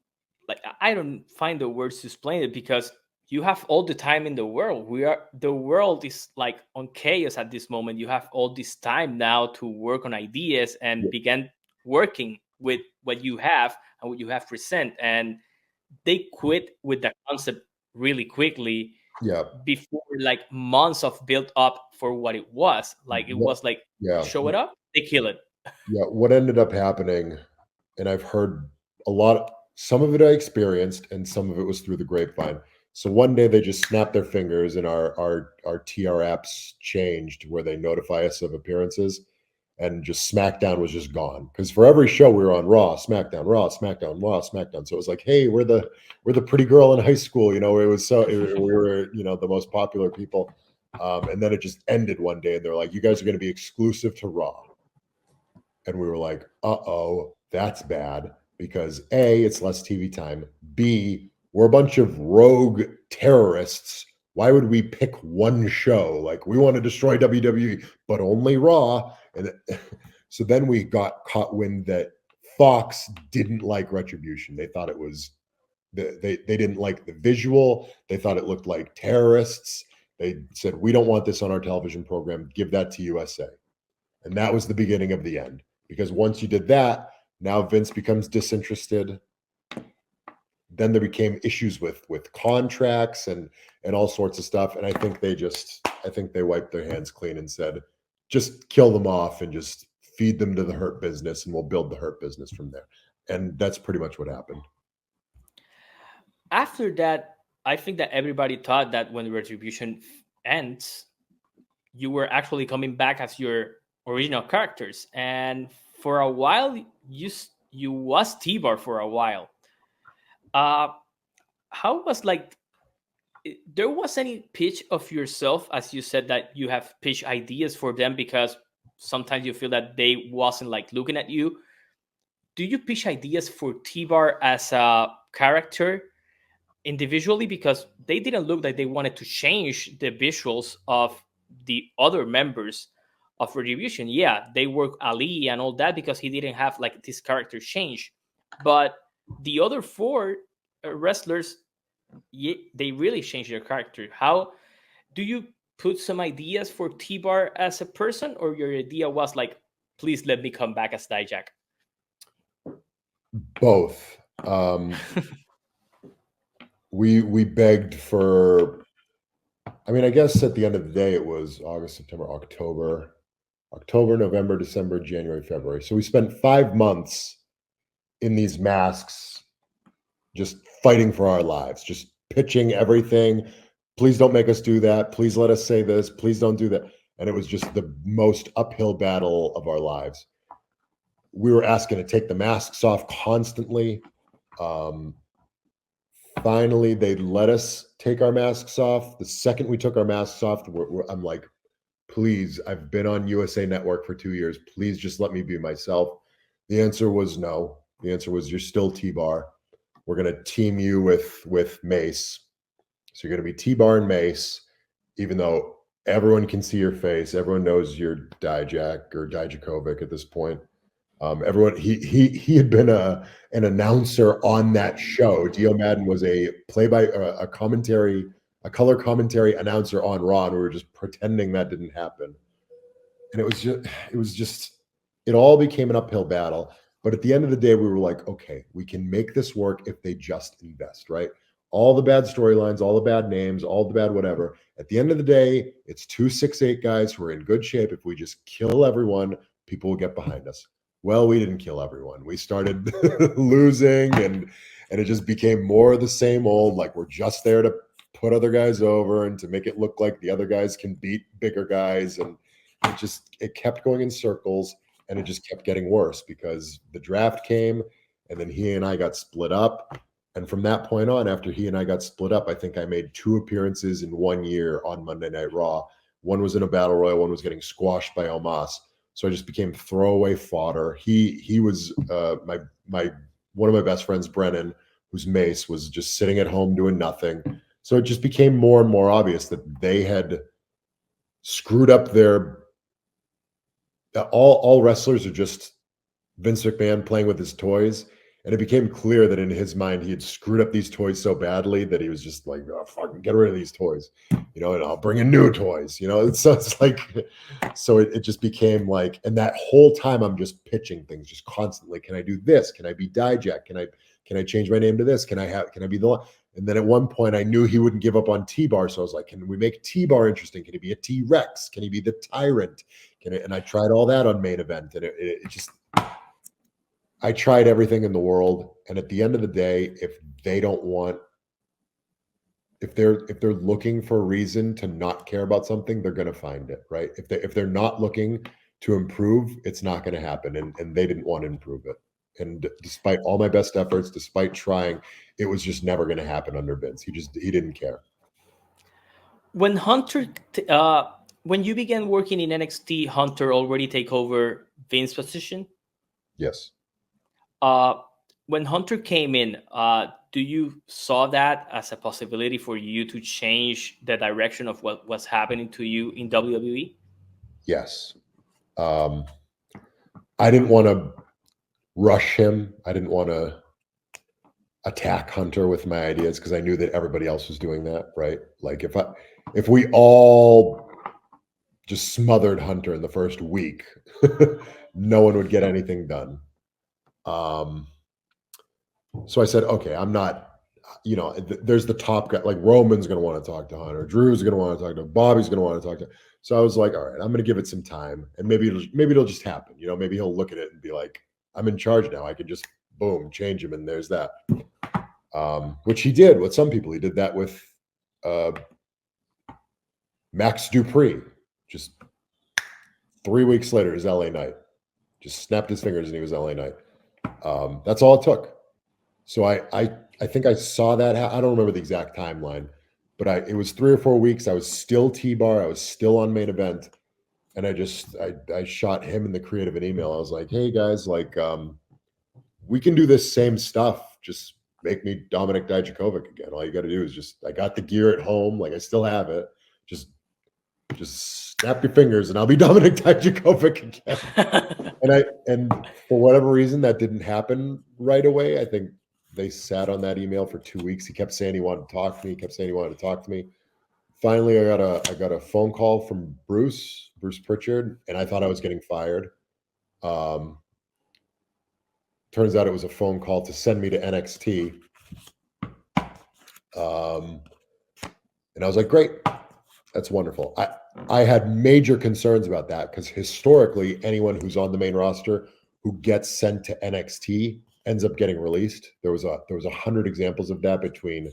like, I don't find the words to explain it, because you have all the time in the world. The world is like on chaos at this moment. You have all this time now to work on ideas and begin working with what you have and what you have present. And they quit with the concept really quickly. Yeah. Before like months of build up for what it was. Like it was like, show it up, they kill it. Yeah. What ended up happening, and I've heard a lot, some of it I experienced and some of it was through the grapevine. So one day they just snapped their fingers and our TR apps changed where they notify us of appearances, and just SmackDown was just gone. Because for every show we were on Raw, SmackDown, Raw, SmackDown, Raw, SmackDown. So it was like, hey, we're the pretty girl in high school, you know. It was we were, you know, the most popular people. And then it just ended one day, and they're like, you guys are going to be exclusive to Raw. And we were like, uh-oh, that's bad, because A, it's less TV time. B, we're a bunch of rogue terrorists. Why would we pick one show? Like, we want to destroy WWE, but only Raw. And so then we got caught wind that Fox didn't like Retribution. They thought it was, they didn't like the visual. They thought it looked like terrorists. They said, we don't want this on our television program. Give that to USA. And that was the beginning of the end. Because once you did that, now Vince becomes disinterested. Then there became issues with contracts and all sorts of stuff. And I think they wiped their hands clean and said, just kill them off and just feed them to the Hurt Business, and we'll build the Hurt Business from there. And that's pretty much what happened. After that, I think that everybody thought that when Retribution ends, you were actually coming back as your original characters, and for a while you was T-Bar for a while. How was like, there was any pitch of yourself, as you said that you have pitch ideas for them because sometimes you feel that they wasn't like looking at you? Do you pitch ideas for T-Bar as a character individually, because they didn't look like they wanted to change the visuals of the other members of Retribution? Yeah, they work Ali and all that because he didn't have like this character change, but the other four wrestlers, they really changed their character. How do you put some ideas for T-Bar as a person, or your idea was like, please let me come back as Dijak? Both. We begged for, I mean, I guess at the end of the day, it was August, September, October, November, December, January, February. So we spent 5 months in these masks, just fighting for our lives, just pitching everything. Please don't make us do that. Please let us say this. Please don't do that. And it was just the most uphill battle of our lives. We were asking to take the masks off constantly. Finally, they let us take our masks off. The second we took our masks off, I'm like, please, I've been on USA Network for 2 years. Please just let me be myself. The answer was no. The answer was, you're still T-Bar. We're going to team you with Mace. So you're going to be T-Bar and Mace, even though everyone can see your face. Everyone knows you're Dijak or Dijakovic at this point. Everyone, he had been an announcer on that show. Dio Madden was a color commentary announcer on Raw, and we were just pretending that didn't happen. And it all became an uphill battle. But at the end of the day, we were like, okay, we can make this work if they just invest, right? All the bad storylines, all the bad names, all the bad whatever. At the end of the day, it's 2 6'8" guys who are in good shape. If we just kill everyone, people will get behind us. Well, we didn't kill everyone. We started losing, and it just became more of the same old. Like, we're just there to put other guys over and to make it look like the other guys can beat bigger guys, and it kept going in circles, and it just kept getting worse because the draft came, and then he and I got split up. And from that point on, after he and I got split up, I think I made 2 appearances in 1 year on Monday Night Raw. One was in a battle royal, one was getting squashed by Omos. So I just became throwaway fodder. He was my one of my best friends, Brennan, whose Mace was just sitting at home doing nothing. So it just became more and more obvious that they had screwed up their. All wrestlers are just Vince McMahon playing with his toys. And it became clear that in his mind, he had screwed up these toys so badly that he was just like, oh, fucking get rid of these toys, and I'll bring in new toys, So it's like, so it just became like, and that whole time I'm just pitching things just constantly. Can I do this? Can I be Dijak? Can I change my name to this? Can I be the one? And then at one point I knew he wouldn't give up on T-Bar. So I was like, can we make T-Bar interesting? Can he be a T-Rex? Can he be the Tyrant? And I tried all that on Main Event, and it just, I tried everything in the world, and at the end of the day, if they're looking for a reason to not care about something, they're going to find it, right? If they're not looking to improve, it's not going to happen, and they didn't want to improve it. And despite all my best efforts, despite trying, it was just never going to happen under Vince. He didn't care. When when you began working in NXT, Hunter already take over Vince's position? Yes. When Hunter came in, do you saw that as a possibility for you to change the direction of what was happening to you in WWE? Yes. I didn't want to rush him. I didn't want to attack Hunter with my ideas because I knew that everybody else was doing that, right? Like if we all just smothered Hunter in the first week, no one would get anything done. So I said, okay, I'm not, there's the top guy, like Roman's going to want to talk to Hunter. Drew's going to want to talk to him. Bobby's going to want to talk to him. So I was like, all right, I'm going to give it some time, and maybe it'll just happen. Maybe he'll look at it and be like, I'm in charge now. I can just boom, change him. And there's that. Which he did with some people. He did that with Max Dupree. Just 3 weeks later, his LA Knight. Just snapped his fingers and he was LA Knight. That's all it took. So I think I saw that. I don't remember the exact timeline, but it was 3 or 4 weeks. I was still T-Bar. I was still on Main Event. And I shot him and the creative an email. I was like, hey guys, like, we can do this same stuff. Just make me Dominic Dijakovic again. All you got to do is I got the gear at home. Like, I still have it. Just snap your fingers and I'll be Dominic Dijakovic again. and for whatever reason, that didn't happen right away. I think they sat on that email for 2 weeks. He kept saying he wanted to talk to me. Finally, I got a phone call from Bruce Pritchard, and I thought I was getting fired. Turns out it was a phone call to send me to NXT. And I was like, great, that's wonderful. I had major concerns about that because historically, anyone who's on the main roster who gets sent to NXT ends up getting released. There was 100 examples of that between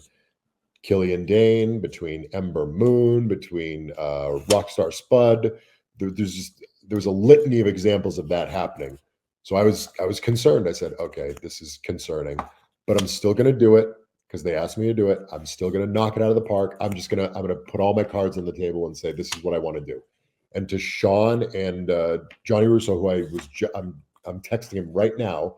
Killian Dane, between Ember Moon, between Rockstar Spud. There was a litany of examples of that happening. So I was concerned. I said, okay, this is concerning, but I'm still going to do it because they asked me to do it. I'm still going to knock it out of the park. I'm going to put all my cards on the table and say, this is what I want to do. And to Shawn and Johnny Russo, who I'm texting him right now,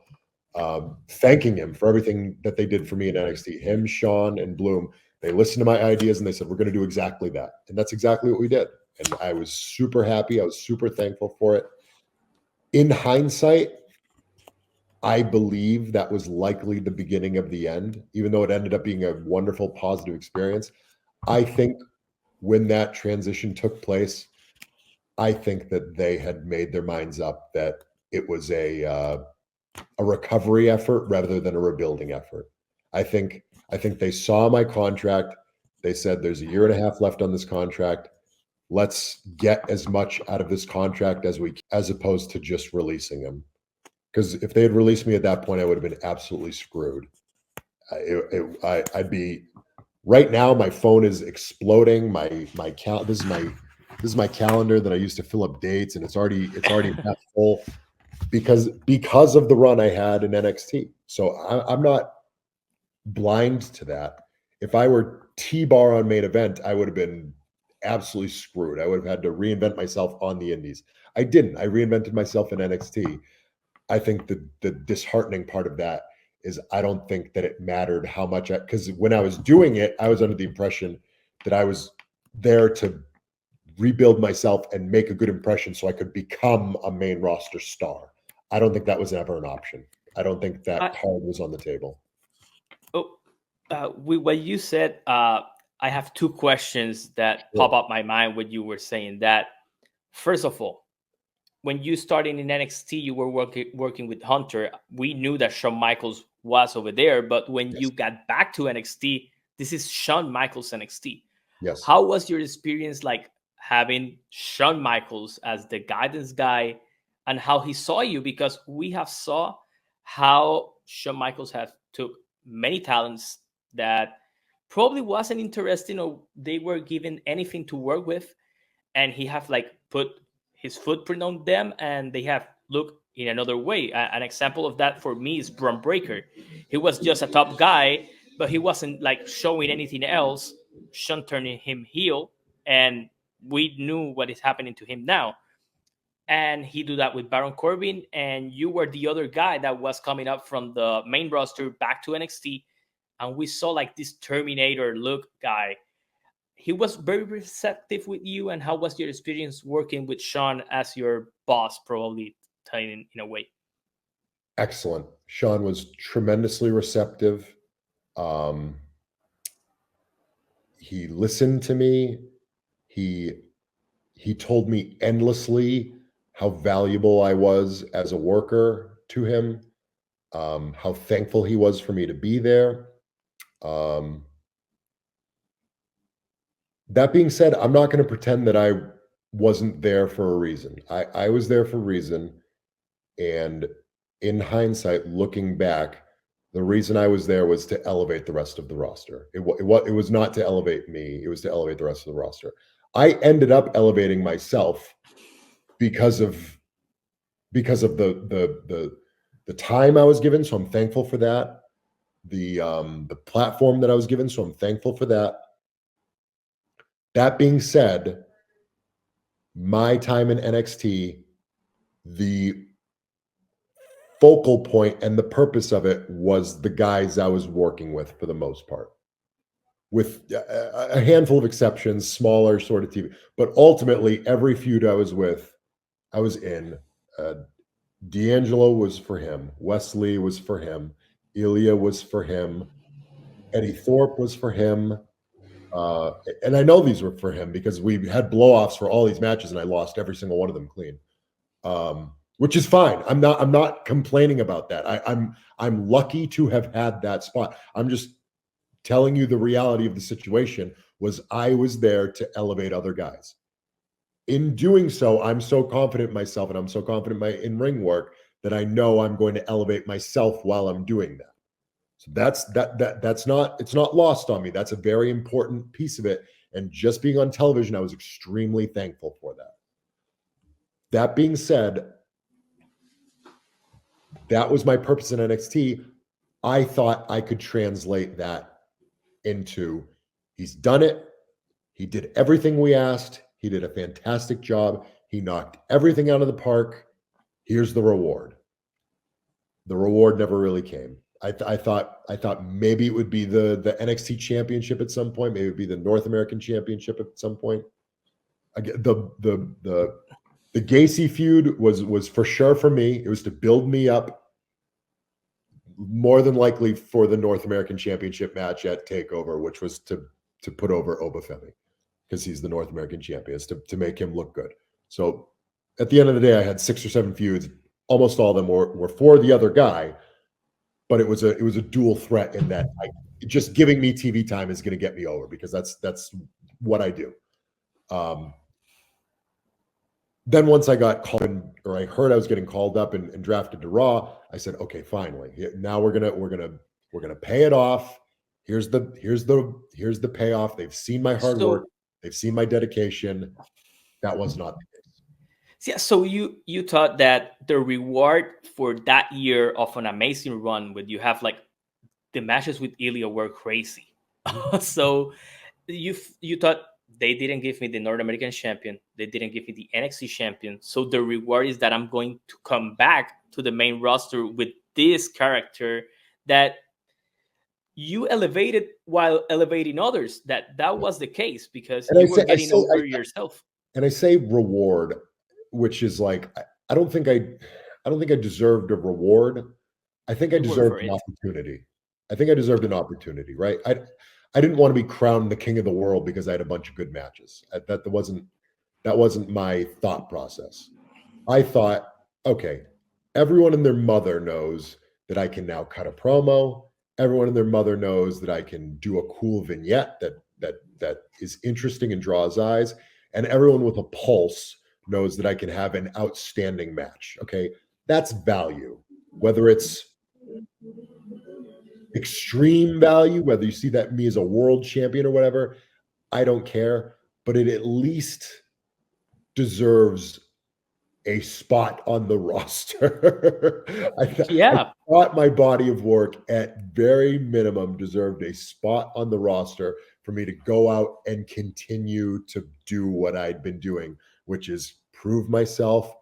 thanking him for everything that they did for me in NXT. Him, Shawn, and Bloom, they listened to my ideas and they said, we're going to do exactly that. And that's exactly what we did. And I was super happy. I was super thankful for it. In hindsight, I believe that was likely the beginning of the end, even though it ended up being a wonderful, positive experience. I think when that transition took place, I think that they had made their minds up that it was a recovery effort rather than a rebuilding effort. I think they saw my contract. They said there's a year and a half left on this contract. Let's get as much out of this contract as we can, as opposed to just releasing him. Because if they had released me at that point, I would have been absolutely screwed. I'd be right now. My phone is exploding. This is my calendar that I used to fill up dates, and it's already half full because of the run I had in NXT. So I'm not blind to that. If I were T-bar on main event, I would have been absolutely screwed. I would have had to reinvent myself on the indies. I didn't. I reinvented myself in NXT. I think the disheartening part of that is I don't think that it mattered how much, because when I was doing it, I was under the impression that I was there to rebuild myself and make a good impression so I could become a main roster star. I don't think that was ever an option. I don't think that card was on the table. With what you said, I have two questions that pop up my mind when you were saying that. First of all, when you started in NXT, you were working with Hunter. We knew that Shawn Michaels was over there, but when you got back to NXT, this is Shawn Michaels NXT. Yes. How was your experience like having Shawn Michaels as the guidance guy and how he saw you? Because we have saw how Shawn Michaels have took many talents that probably wasn't interesting or they were given anything to work with, and he have like put his footprint on them and they have looked in another way. An example of that for me is Braun Breaker. He was just a top guy, but he wasn't like showing anything else. Shawn turning him heel, and we knew what is happening to him now. And he do that with Baron Corbin, and you were the other guy that was coming up from the main roster back to NXT, and we saw like this Terminator look guy. He was very receptive with you. And how was your experience working with Shawn as your boss, probably in a way? Excellent. Shawn was tremendously receptive. He listened to me. He told me endlessly how valuable I was as a worker to him, how thankful he was for me to be there. That being said, I'm not going to pretend that I wasn't there for a reason. I was there for a reason. And in hindsight, looking back, the reason I was there was to elevate the rest of the roster. It was not to elevate me. It was to elevate the rest of the roster. I ended up elevating myself because of the time I was given. So I'm thankful for that. The platform that I was given. So I'm thankful for that. That being said, my time in NXT, the focal point and the purpose of it was the guys I was working with for the most part, with a handful of exceptions, smaller sort of TV. But ultimately, every feud I was in. D'Angelo was for him. Wesley was for him. Ilya was for him. Eddie Thorpe was for him. And I know these were for him because we had blow-offs for all these matches and I lost every single one of them clean. Which is fine. I'm not complaining about that. I'm lucky to have had that spot. I'm just telling you the reality of the situation was I was there to elevate other guys. In doing so, I'm so confident in myself and I'm so confident in my in-ring work that I know I'm going to elevate myself while I'm doing that. So it's not lost on me. That's a very important piece of it. And just being on television, I was extremely thankful for that. That being said, that was my purpose in NXT. I thought I could translate that into he's done it. He did everything we asked. He did a fantastic job. He knocked everything out of the park. Here's the reward. The reward never really came. I thought maybe it would be the NXT championship at some point. Maybe it would be the North American championship at some point. Again, the Gacy feud was for sure for me. It was to build me up, more than likely for the North American championship match at TakeOver, which was to put over Obafemi because he's the North American champion, to make him look good. So at the end of the day, I had 6 or 7 feuds. almost all of them were for the other guy, but it was a dual threat in that just giving me TV time is going to get me over because that's what I do. Then once I got called in, or I heard I was getting called up and drafted to Raw, I said, okay, finally, now we're gonna pay it off. Here's the payoff. They've seen my hard work. They've seen my dedication. That was not the case. Yeah, so you thought that the reward for that year of an amazing run, when you have like the matches with Ilya were crazy. So you thought they didn't give me the North American champion, they didn't give me the NXT champion. So the reward is that I'm going to come back to the main roster with this character that you elevated while elevating others. That was the case because you were getting over yourself. And I say reward, which is like I don't think I deserved a reward. I think I deserved an opportunity. I think I deserved an opportunity, right? I didn't want to be crowned the king of the world because I had a bunch of good matches. That wasn't my thought process. I thought, okay, everyone and their mother knows that I can now cut a promo. Everyone and their mother knows that I can do a cool vignette that is interesting and draws eyes. And everyone with a pulse knows that I can have an outstanding match. Okay, that's value. Whether it's extreme value, whether you see that me as a world champion or whatever, I don't care. But it at least deserves a spot on the roster. I thought my body of work at very minimum deserved a spot on the roster for me to go out and continue to do what I'd been doing, which is prove myself,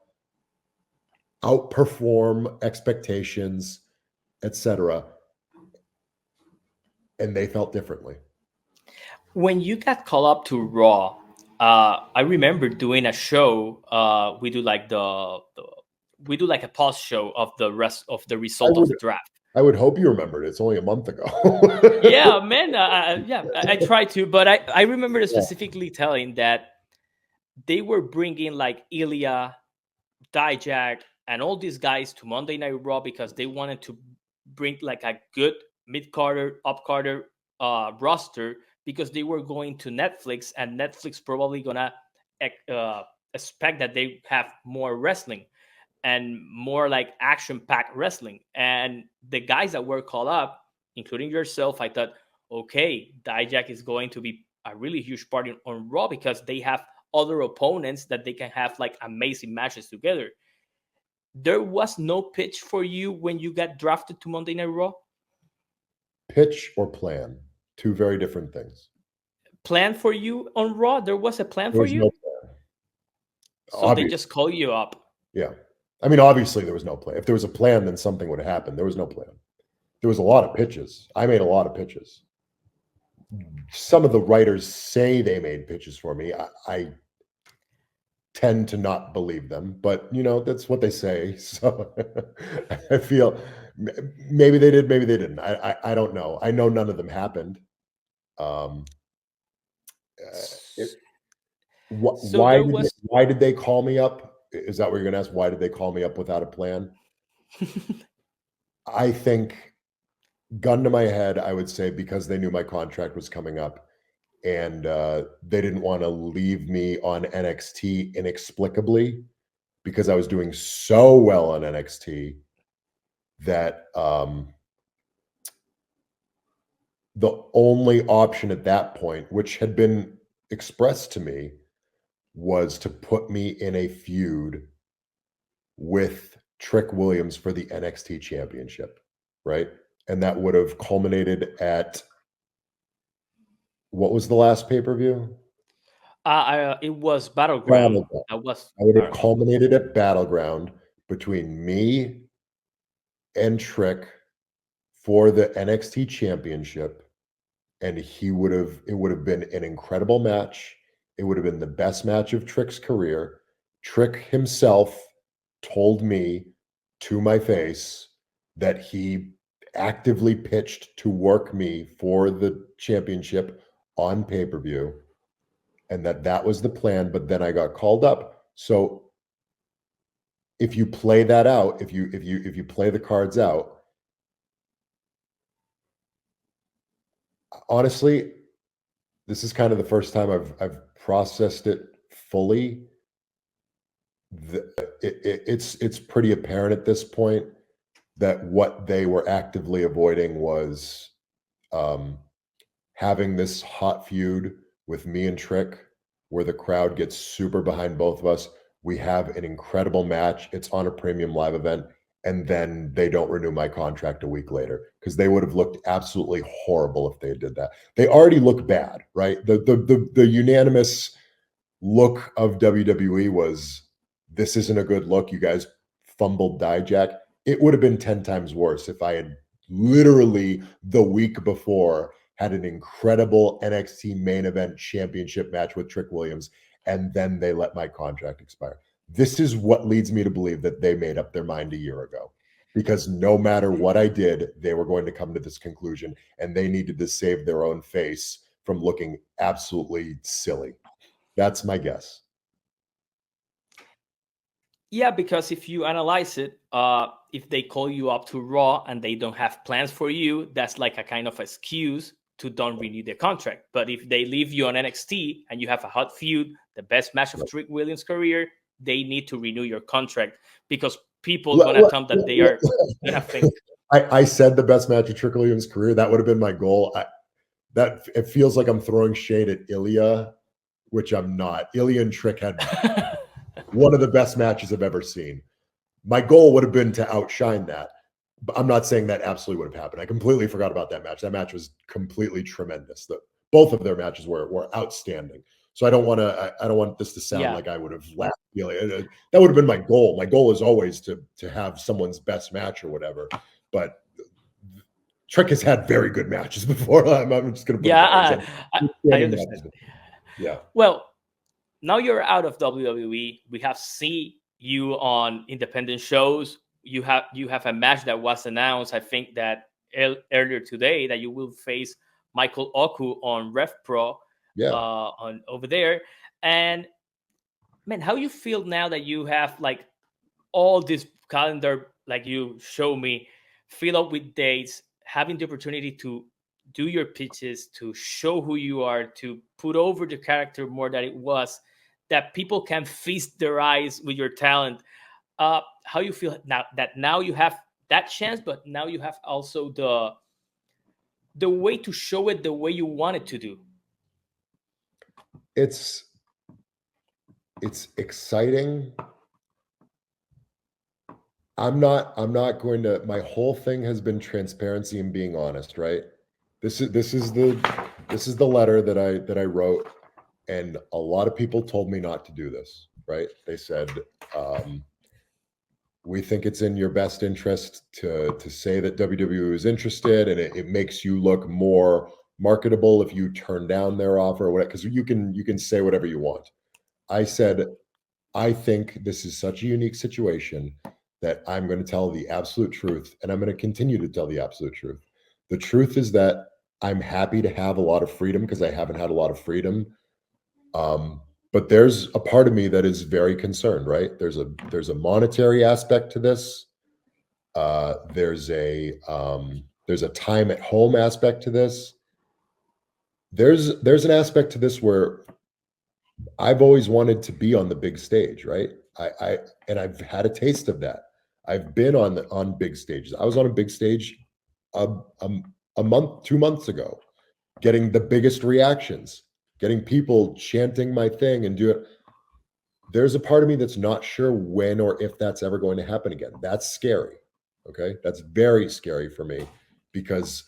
outperform expectations, etc. And they felt differently. When you got called up to Raw, I remember doing a show. We do like a pause show of the rest of the result of the draft. I would hope you remembered. It's only a month ago. Yeah, man. I tried to, but I remember specifically telling that they were bringing like Ilya, Dijak, and all these guys to Monday Night Raw because they wanted to bring like a good mid-carder, up-carder roster, because they were going to Netflix, and Netflix probably gonna expect that they have more wrestling and more like action-packed wrestling. And the guys that were called up, including yourself, I thought, okay, Dijak is going to be a really huge part on Raw because they have other opponents that they can have like amazing matches together. There was no pitch for you when you got drafted to Monday Night Raw? Pitch or plan? Two very different things. Plan for you on Raw? There was a plan for you? No plan. So obviously, they just call you up. Yeah. I mean, obviously there was no plan. If there was a plan, then something would have happened. There was no plan. There was a lot of pitches. I made a lot of pitches. Some of the writers say they made pitches for me. I tend to not believe them, but that's what they say. So I feel maybe they did, maybe they didn't. I don't know. I know none of them happened. Why did they call me up? Is that what you're going to ask? Why did they call me up without a plan? I think, gun to my head, I would say because they knew my contract was coming up, and they didn't want to leave me on NXT inexplicably because I was doing so well on NXT that the only option at that point, which had been expressed to me, was to put me in a feud with Trick Williams for the NXT championship, right? And that would have culminated at, what was the last pay-per-view? It was Battleground. I would have culminated at Battleground between me and Trick for the NXT championship, and it would have been an incredible match. It would have been the best match of Trick's career. Trick himself told me to my face that he actively pitched to work me for the championship on pay-per-view, and that was the plan. But then I got called up. So if you play that out, if you play the cards out, honestly, this is kind of the first time I've processed it fully. It's pretty apparent at this point that what they were actively avoiding was having this hot feud with me and Trick, where the crowd gets super behind both of us. We have an incredible match. It's on a premium live event. And then they don't renew my contract a week later, because they would have looked absolutely horrible if they did that. They already look bad, right? The unanimous look of WWE was, this isn't a good look. You guys fumbled Dijak. It would have been 10 times worse if I had literally the week before had an incredible NXT main event championship match with Trick Williams, and then they let my contract expire. This is what leads me to believe that they made up their mind a year ago, because no matter what I did, they were going to come to this conclusion, and they needed to save their own face from looking absolutely silly. That's my guess. Yeah, because if you analyze it, if they call you up to Raw and they don't have plans for you, that's like a kind of excuse to don't renew the contract. But if they leave you on NXT and you have a hot feud, the best match of Trick Williams' career, they need to renew your contract, because people are going to tell that they are going to think. I said the best match of Trick Williams' career. That would have been my goal. That it feels like I'm throwing shade at Ilya, which I'm not. Ilya and Trick had one of the best matches I've ever seen. My goal would have been to outshine that. But I'm not saying that absolutely would have happened. I completely forgot about that match. That match was completely tremendous. Both of their matches were outstanding. So I don't want this to sound like I would have laughed. That would have been my goal. My goal is always to have someone's best match or whatever. But Trick has had very good matches before. I'm just going to put I understand. Yeah. Well, now you're out of WWE. We have seen you on independent shows. You have a match that was announced, I think, that earlier today, that you will face Michael Oku on Rev Pro, on over there. And man, how you feel now that you have like all this calendar, like you show me, fill up with dates, having the opportunity to do your pitches, to show who you are, to put over the character more than it was, that people can feast their eyes with your talent. How you feel now you have that chance, but now you have also the way to show it the way you want it to do? It's exciting. I'm not going to, my whole thing has been transparency and being honest, right? This is the letter that I wrote, and a lot of people told me not to do this, right? They said, we think it's in your best interest to say that WWE is interested, and it makes you look more marketable if you turn down their offer or whatever, because you can say whatever you want. I said, I think this is such a unique situation that I'm going to tell the absolute truth, and I'm going to continue to tell the absolute truth. The truth is that I'm happy to have a lot of freedom, because I haven't had a lot of freedom. But there's a part of me that is very concerned, right? There's a monetary aspect to this. There's a time at home aspect to this. There's an aspect to this where I've always wanted to be on the big stage, right? And I've had a taste of that. I've been on big stages. I was on a big stage a month, 2 months ago, getting the biggest reactions, getting people chanting my thing and do it. There's a part of me that's not sure when or if that's ever going to happen again. That's scary. Okay. That's very scary for me, because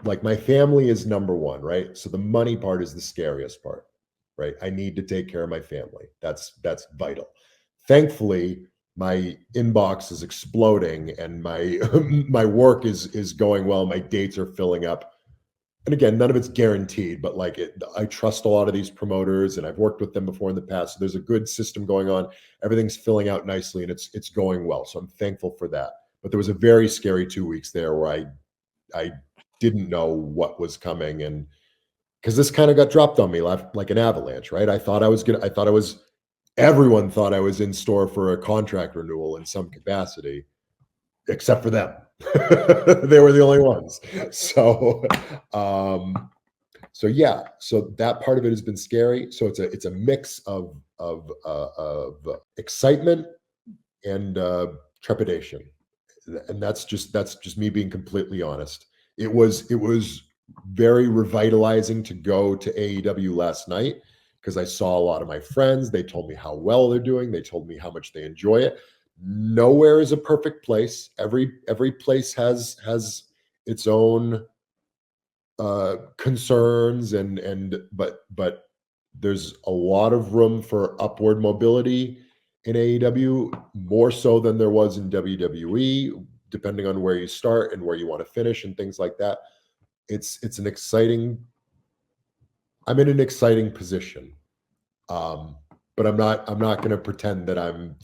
like my family is number one, right? So the money part is the scariest part, right? I need to take care of my family. That's vital. Thankfully, my inbox is exploding, and my my work is going well. My dates are filling up. And again, none of it's guaranteed, but like I trust a lot of these promoters, and I've worked with them before in the past. So there's a good system going on. Everything's filling out nicely, and it's going well. So I'm thankful for that. But there was a very scary 2 weeks there where I didn't know what was coming, and because this kind of got dropped on me like an avalanche, right? I thought I was everyone thought I was in store for a contract renewal in some capacity, except for them. They were the only ones. So, so yeah, so that part of it has been scary. So it's a mix of excitement and trepidation, and that's just me being completely honest. It was very revitalizing to go to AEW last night because I saw a lot of my friends. They told me how well they're doing. They told me how much they enjoy it. Nowhere is a perfect place. Every place has its own concerns, but there's a lot of room for upward mobility in AEW, more so than there was in WWE, depending on where you start and where you want to finish and things like that. It's an exciting, I'm in an exciting position. But I'm not going to pretend that I'm,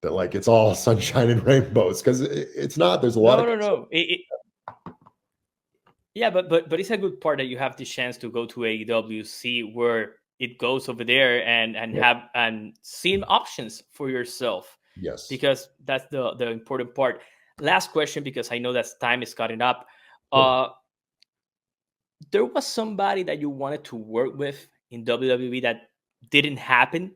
that like it's all sunshine and rainbows, because it's not. There's a lot No. Yeah, but it's a good part that you have the chance to go to AEW, see where it goes over there, and Yeah. have and seeing options for yourself. Yes. Because that's the important part. Last question, because I know that time is cutting up. There was somebody that you wanted to work with in WWE that didn't happen?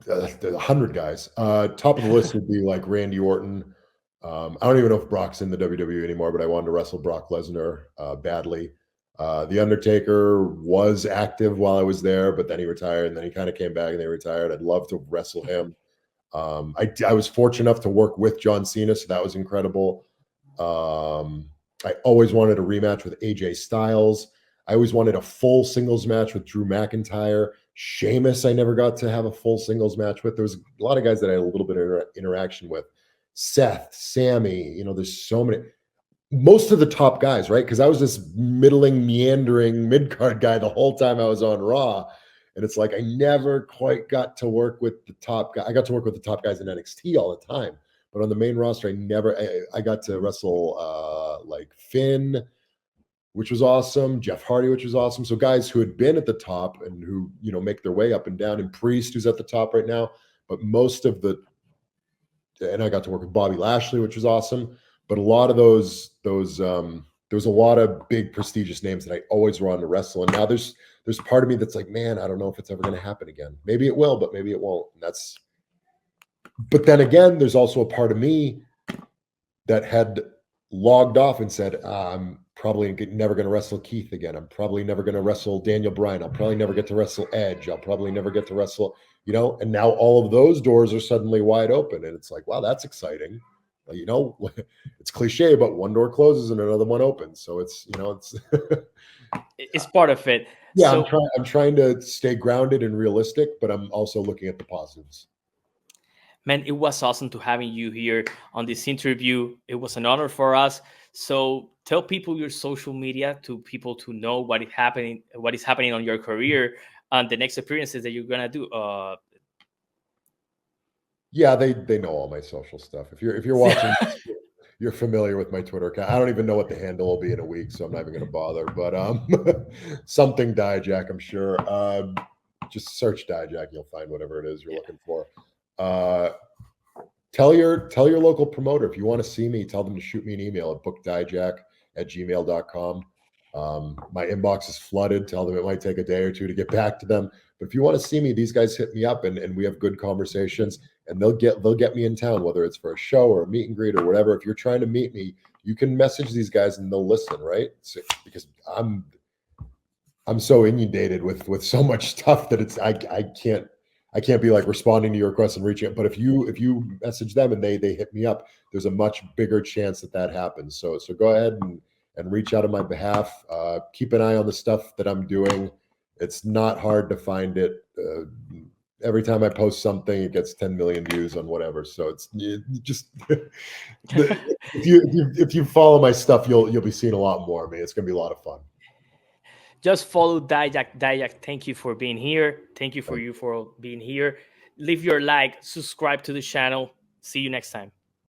100 guys. Top of the list would be like Randy Orton. I don't even know if Brock's in the WWE anymore, but I wanted to wrestle Brock Lesnar badly. The Undertaker was active while I was there, but then he retired, and then he kind of came back and they retired. I'd love to wrestle him. I was fortunate enough to work with John Cena, so that was incredible. I always wanted a rematch with AJ Styles. I always wanted a full singles match with Drew McIntyre. Sheamus, I never got to have a full singles match with. There was a lot of guys that I had a little bit of interaction with. Seth, Sammy, there's so many. Most of the top guys, right? Because I was this middling, meandering mid-card guy the whole time I was on Raw. And it's like I never quite got to work with the top guy. I got to work with the top guys in NXT all the time. But on the main roster, I got to wrestle like Finn, which was awesome, Jeff Hardy, which was awesome. So guys who had been at the top and who, make their way up and down, and Priest, who's at the top right now. But and I got to work with Bobby Lashley, which was awesome. But a lot of those there was a lot of big prestigious names that I always wanted to wrestle. And now there's part of me that's like, man, I don't know if it's ever going to happen again. Maybe it will, but maybe it won't. But then again, there's also a part of me that had logged off and said, I'm probably never going to wrestle Keith again. I'm probably never going to wrestle Daniel Bryan. I'll probably never get to wrestle Edge. I'll probably never get to wrestle, and now all of those doors are suddenly wide open. And it's like, wow, that's exciting. It's cliche, but one door closes and another one opens. So it's, It's part of it. Yeah, So, I'm trying to stay grounded and realistic, but I'm also looking at the positives. man, it was awesome to having you here on this interview. It was an honor for us. So tell people your social media, to people to know what is happening on your career and the next appearances that you're gonna do. Yeah, they know all my social stuff. If you're watching, you're familiar with my Twitter account. I don't even know what the handle will be in a week, so I'm not even going to bother. But something Dijak, I'm sure. Just search Dijak, you'll find whatever it is you're looking for. Tell your local promoter, if you want to see me, tell them to shoot me an email at bookdijak@gmail.com. My inbox is flooded. Tell them it might take a day or two to get back to them. But if you want to see me, these guys hit me up, and we have good conversations, and they'll get me in town, whether it's for a show or a meet and greet or whatever. If you're trying to meet me, you can message these guys and they'll listen, right? So, because I'm so inundated with so much stuff that I can't be like responding to your requests and reaching out. But if you message them and they hit me up, there's a much bigger chance that happens. So go ahead and reach out on my behalf. Keep an eye on the stuff that I'm doing. It's not hard to find it. Every time I post something, it gets 10 million views on whatever. So it's just if you follow my stuff, you'll be seeing a lot more of me. It's gonna be a lot of fun. Just follow Dijak. Dijak, thank you for being here. Thank you for being here. Leave your like, subscribe to the channel. See you next time.